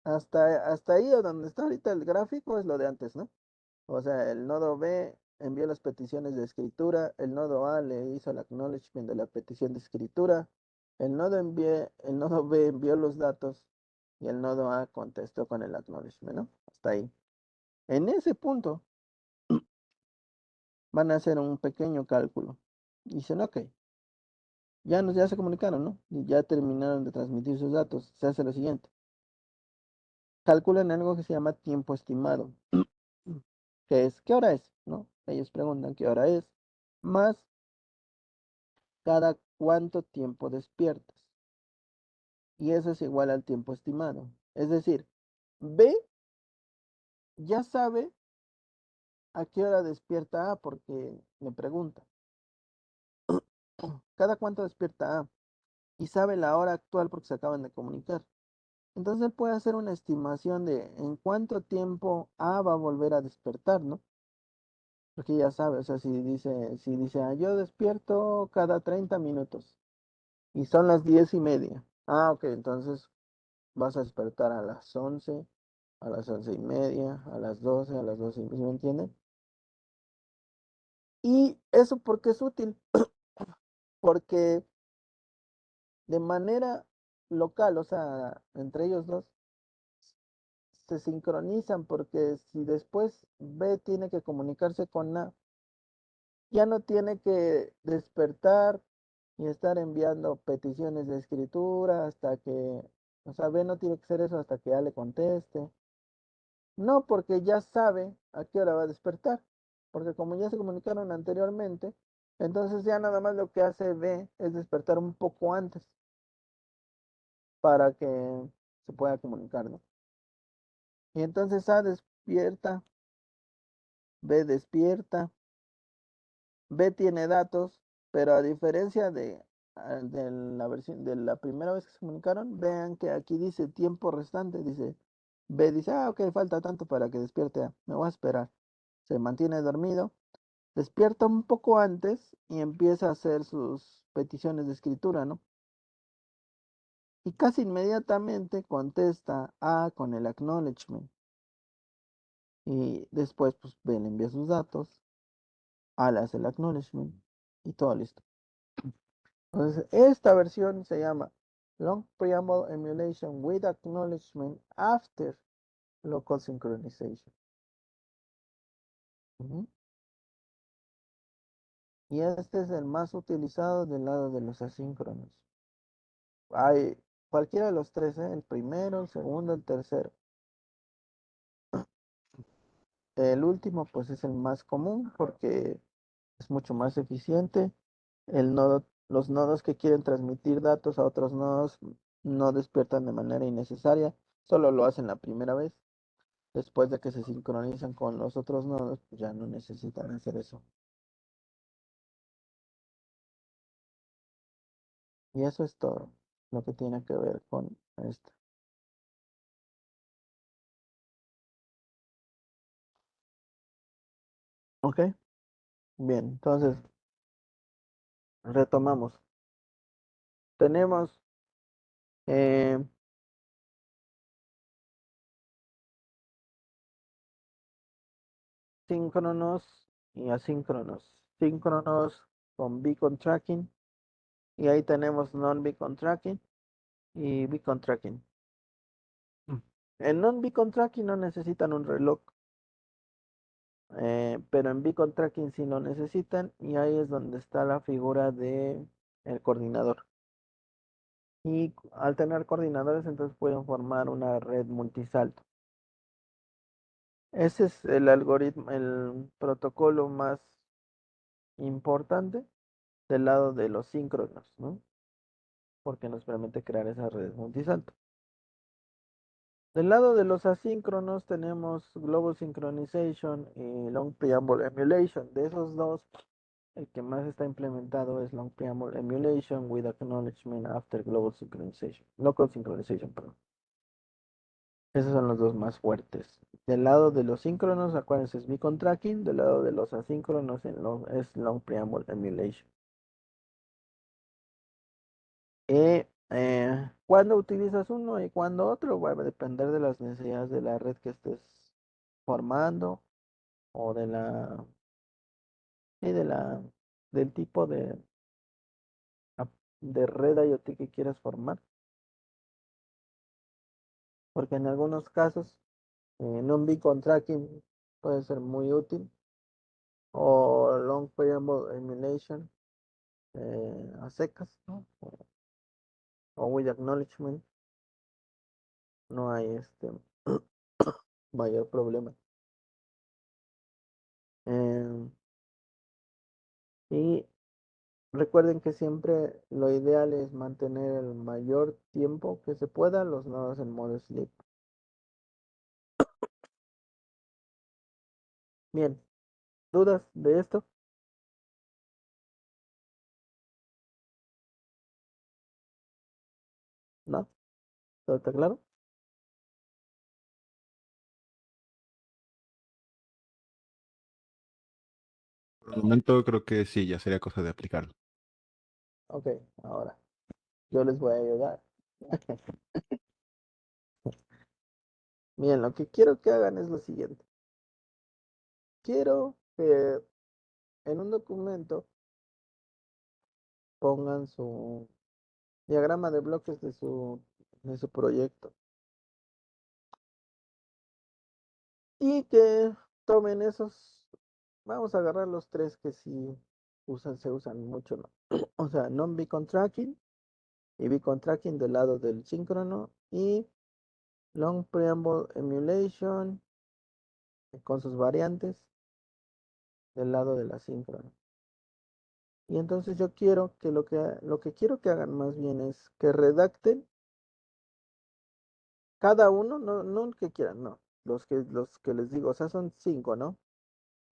hasta ahí o donde está ahorita el gráfico es lo de antes, ¿no? O sea, el nodo B envió las peticiones de escritura, el nodo A le hizo el acknowledgement de la petición de escritura, el nodo B envió los datos y el nodo A contestó con el acknowledgement, ¿no? Hasta ahí. En ese punto van a hacer un pequeño cálculo. Dicen, ok, ya se comunicaron, ¿no? Y ya terminaron de transmitir sus datos. Se hace lo siguiente. Calculan algo que se llama tiempo estimado, que es, ¿qué hora es? ¿No? Ellos preguntan qué hora es, más cada cuánto tiempo despiertas. Y eso es igual al tiempo estimado. Es decir, B ya sabe a qué hora despierta A porque me pregunta. Cada cuánto despierta A. Y sabe la hora actual porque se acaban de comunicar. Entonces él puede hacer una estimación de en cuánto tiempo A va a volver a despertar, ¿no? Porque ya sabe, o sea, si dice, yo despierto cada 30 minutos y son las 10:30. Ah, ok, entonces vas a despertar a las 11, a las 11:30, a las 12, a las 12:30, ¿sí me entienden? Y eso porque es útil, porque de manera local, o sea, entre ellos dos, se sincronizan porque si después B tiene que comunicarse con A, ya no tiene que despertar y estar enviando peticiones de escritura hasta que, o sea, B no tiene que hacer eso hasta que A le conteste. No, porque ya sabe a qué hora va a despertar, porque como ya se comunicaron anteriormente, entonces ya nada más lo que hace B es despertar un poco antes para que se pueda comunicar, ¿no? Y entonces A despierta, B despierta, B tiene datos, pero a diferencia de la versión de la primera vez que se comunicaron, vean que aquí dice tiempo restante, dice B dice, ok, falta tanto para que despierte A, me voy a esperar. Se mantiene dormido, despierta un poco antes y empieza a hacer sus peticiones de escritura, ¿no? Y casi inmediatamente contesta A con el acknowledgement. Y después, pues, B le envía sus datos, A le hace el acknowledgement y todo listo. Entonces, esta versión se llama Long Preamble Emulation with Acknowledgement After Local Synchronization. Ujú. Y este es el más utilizado del lado de los asíncronos. Hay cualquiera de los tres, ¿eh? El primero, el segundo, el tercero. El último, pues es el más común porque es mucho más eficiente. Los nodos que quieren transmitir datos a otros nodos no despiertan de manera innecesaria, solo lo hacen la primera vez. Después de que se sincronizan con los otros nodos, pues ya no necesitan hacer eso. Y eso es todo lo que tiene que ver con esto. ¿Ok? Bien, entonces retomamos. Tenemos eh, síncronos y asíncronos. Síncronos con beacon tracking Y ahí tenemos non-beacon tracking y beacon tracking. En non-beacon tracking no necesitan un reloj, pero en beacon tracking sí lo necesitan y ahí es donde está la figura de el coordinador. Y al tener coordinadores entonces pueden formar una red multisalto. Ese es el algoritmo, el protocolo más importante del lado de los síncronos, ¿no? Porque nos permite crear esas redes multisalto. Del lado de los asíncronos tenemos Global Synchronization y Long Preamble Emulation. De esos dos, el que más está implementado es Long Preamble Emulation with Acknowledgement After Global Synchronization. Local Synchronization, perdón. Esos son los dos más fuertes. Del lado de los síncronos, acuérdense, es beacon tracking. Del lado de los asíncronos es Long Preamble Emulation. Y cuando utilizas uno y cuando otro, va a depender de las necesidades de la red que estés formando o y del tipo de red IoT que quieras formar. Porque en algunos casos, non-beacon tracking puede ser muy útil o long preamble emulation a secas, ¿no? O with acknowledgement, no hay mayor problema. Eh, y recuerden que siempre lo ideal es mantener el mayor tiempo que se pueda los nodos en modo sleep. Bien, ¿dudas de esto? ¿No? ¿Todo está claro? Por el momento creo que sí, ya sería cosa de aplicarlo. Ok, ahora yo les voy a ayudar. Bien, lo que quiero que hagan es lo siguiente. Quiero que en un documento pongan su diagrama de bloques de su proyecto y que tomen esos, vamos a agarrar los tres que sí se usan mucho, ¿no? O sea, non-beacon tracking y beacon tracking del lado del síncrono y long preamble emulation con sus variantes del lado del asíncrono. Y entonces yo quiero que lo que quiero que hagan más bien es que redacten cada uno, no el que quieran, no. Los que les digo, o sea, son cinco, ¿no?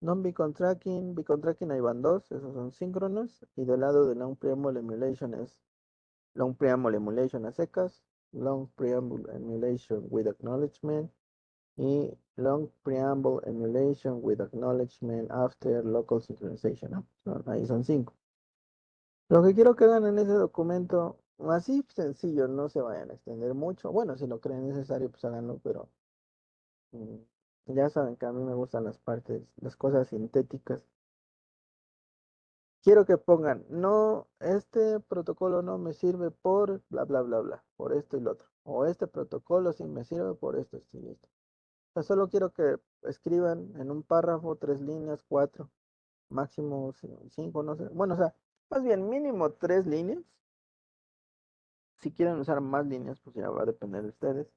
Beacon tracking ahí van dos, esos son síncronos. Y del lado de long preamble emulation es long preamble emulation a secas, long preamble emulation with acknowledgement y long preamble emulation with acknowledgement after local synchronization, ¿no? Ahí son cinco. Lo que quiero que hagan en ese documento, así sencillo, no se vayan a extender mucho. Bueno, si lo creen necesario, pues háganlo, pero mm, ya saben que a mí me gustan las partes, las cosas sintéticas. Quiero que pongan, no, este protocolo no me sirve por bla, bla, bla, bla, por esto y lo otro. O este protocolo sí me sirve por esto y esto. O sea, solo quiero que escriban en un párrafo, tres líneas, cuatro, máximo cinco, no sé. Bueno, o sea, más bien mínimo tres líneas. Si quieren usar más líneas, pues ya va a depender de ustedes.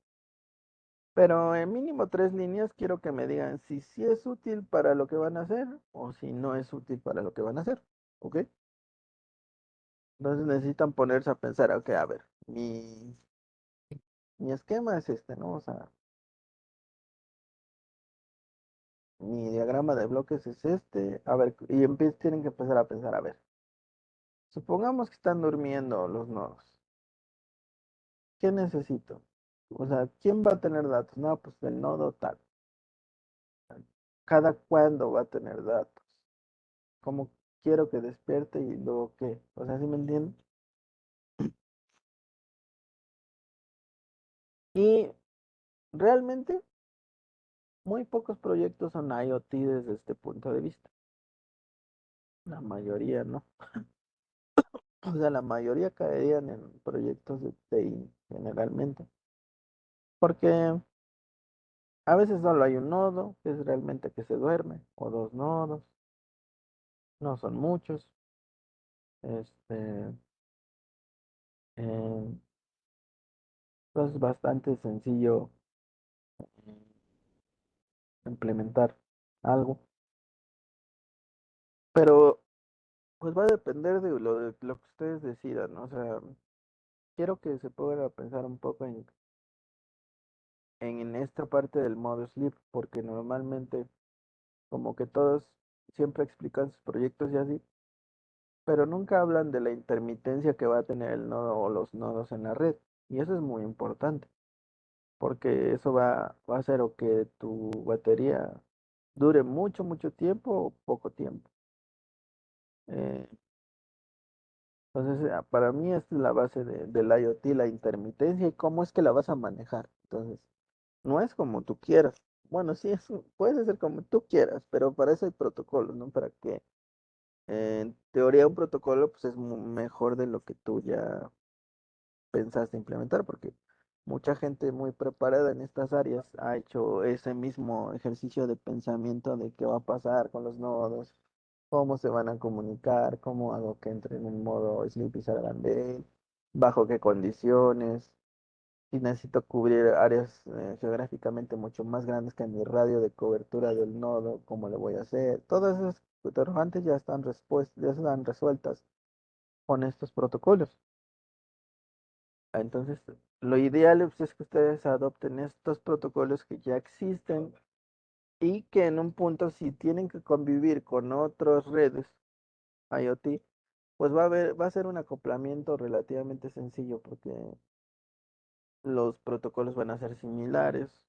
Pero en mínimo tres líneas quiero que me digan si sí es útil para lo que van a hacer o si no es útil para lo que van a hacer. ¿Ok? Entonces necesitan ponerse a pensar, ok, a ver, mi esquema es este, ¿no? O sea, mi diagrama de bloques es este. A ver, y tienen que empezar a pensar, a ver, supongamos que están durmiendo los nodos. ¿Qué necesito? O sea, ¿quién va a tener datos? No, pues el nodo tal. ¿Cada cuándo va a tener datos? ¿Cómo quiero que despierte y luego qué? O sea, ¿sí me entienden? Y realmente muy pocos proyectos son IoT desde este punto de vista. La mayoría no. O sea, la mayoría caerían en proyectos de TI generalmente, porque a veces solo hay un nodo, que es realmente que se duerme, o dos nodos, no son muchos. Este, eh, pues es bastante sencillo implementar algo, pero pues va a depender de lo que ustedes decidan, ¿no? O sea, quiero que se pongan a pensar un poco en esta parte del modo sleep, porque normalmente como que todos siempre explican sus proyectos y así, pero nunca hablan de la intermitencia que va a tener el nodo o los nodos en la red. Y eso es muy importante, porque eso va a hacer o que tu batería dure mucho, mucho tiempo o poco tiempo. Eh, entonces, para mí esta es la base del IoT, la intermitencia y cómo es que la vas a manejar. Entonces, no es como tú quieras. Bueno, sí, puede ser como tú quieras, pero para eso hay protocolos, ¿no? Para que, en teoría, un protocolo pues es mejor de lo que tú ya pensaste implementar, porque mucha gente muy preparada en estas áreas ha hecho ese mismo ejercicio de pensamiento de qué va a pasar con los nodos, cómo se van a comunicar, cómo hago que entre en un modo sleep y salgan de él, bajo qué condiciones, si necesito cubrir áreas geográficamente mucho más grandes que mi radio de cobertura del nodo, cómo le voy a hacer. Todas esas interrogantes ya están ya están resueltas con estos protocolos. Entonces, lo ideal es que ustedes adopten estos protocolos que ya existen y que en un punto, si tienen que convivir con otras redes IoT, pues va a ser un acoplamiento relativamente sencillo porque los protocolos van a ser similares,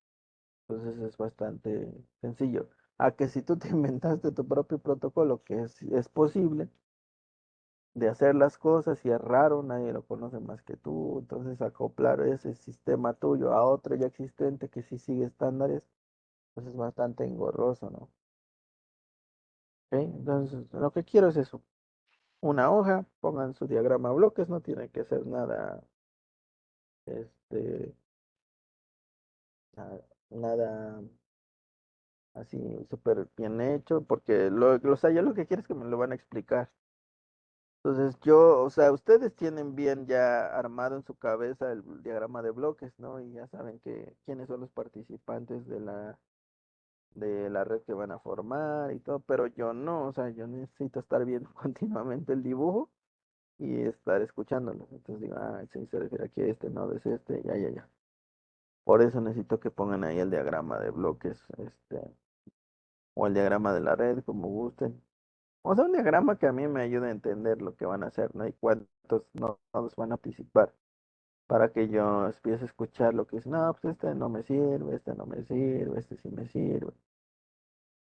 entonces es bastante sencillo. A que si tú te inventaste tu propio protocolo, que es posible, de hacer las cosas y es raro, nadie lo conoce más que tú, entonces acoplar ese sistema tuyo a otro ya existente que sí sigue estándares, pues es bastante engorroso, ¿no? ¿Ok? Entonces, lo que quiero es eso, una hoja, pongan su diagrama a bloques, no tiene que ser nada, este, nada así súper bien hecho, porque o sea, yo lo que quiero es que me lo van a explicar. Entonces yo, o sea, ustedes tienen bien ya armado en su cabeza el diagrama de bloques, ¿no? Y ya saben quiénes son los participantes de la red que van a formar y todo, pero yo no, o sea, yo necesito estar viendo continuamente el dibujo y estar escuchándolo. Entonces digo, ah, sí, se refiere aquí a este, no, es este, ya, ya, ya. Por eso necesito que pongan ahí el diagrama de bloques, o el diagrama de la red, como gusten. O sea, un diagrama que a mí me ayude a entender lo que van a hacer, ¿no? Y cuántos nodos van a participar para que yo empiece a escuchar lo que es, no, pues este no me sirve, este no me sirve, este sí me sirve.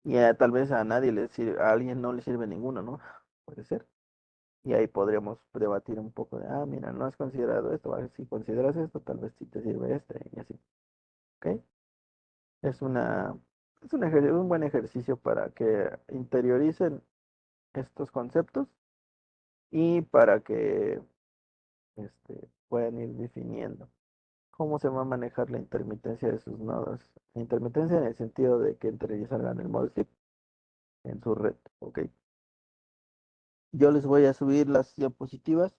Y tal vez a nadie le sirve, a alguien no le sirve ninguno, ¿no? Puede ser. Y ahí podríamos debatir un poco de, ah, mira, no has considerado esto, si consideras esto, tal vez sí te sirve este, y así, ¿ok? Es una, un buen ejercicio para que interioricen estos conceptos y para que puedan ir definiendo cómo se va a manejar la intermitencia de sus nodos. La intermitencia en el sentido de que entre ellos salgan el modo zip en su red, ¿ok? Yo les voy a subir las diapositivas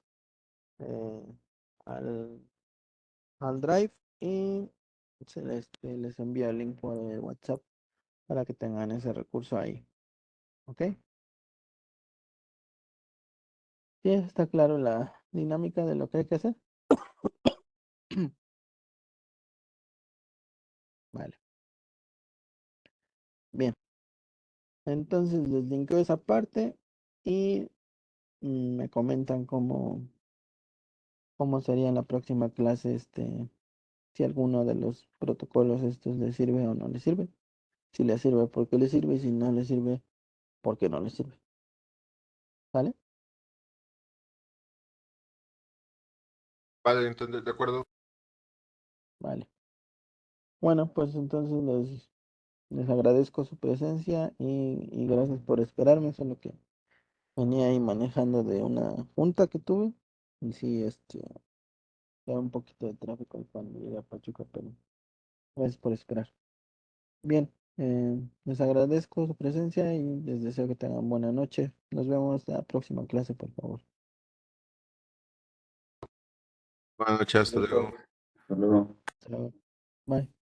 eh, al, al Drive y les envío el link por WhatsApp para que tengan ese recurso ahí, ¿ok? Sí, está claro la dinámica de lo que hay que hacer. Vale, bien. Entonces les linkeo esa parte y me comentan cómo sería en la próxima clase, si alguno de los protocolos estos les sirve o no les sirve. Si les sirve, ¿por qué les sirve? Y si no les sirve, ¿por qué no les sirve? ¿Vale? Vale, entonces, de acuerdo. Vale. Bueno, pues entonces les agradezco su presencia y gracias por esperarme. Solo que venía ahí manejando de una junta que tuve. Y sí, da un poquito de tráfico cuando llega a Pachuca, pero gracias por esperar. Bien, les agradezco su presencia y les deseo que tengan buena noche. Nos vemos la próxima clase, por favor. Buenas noches, hasta luego. Hasta luego. Hasta luego. Bye.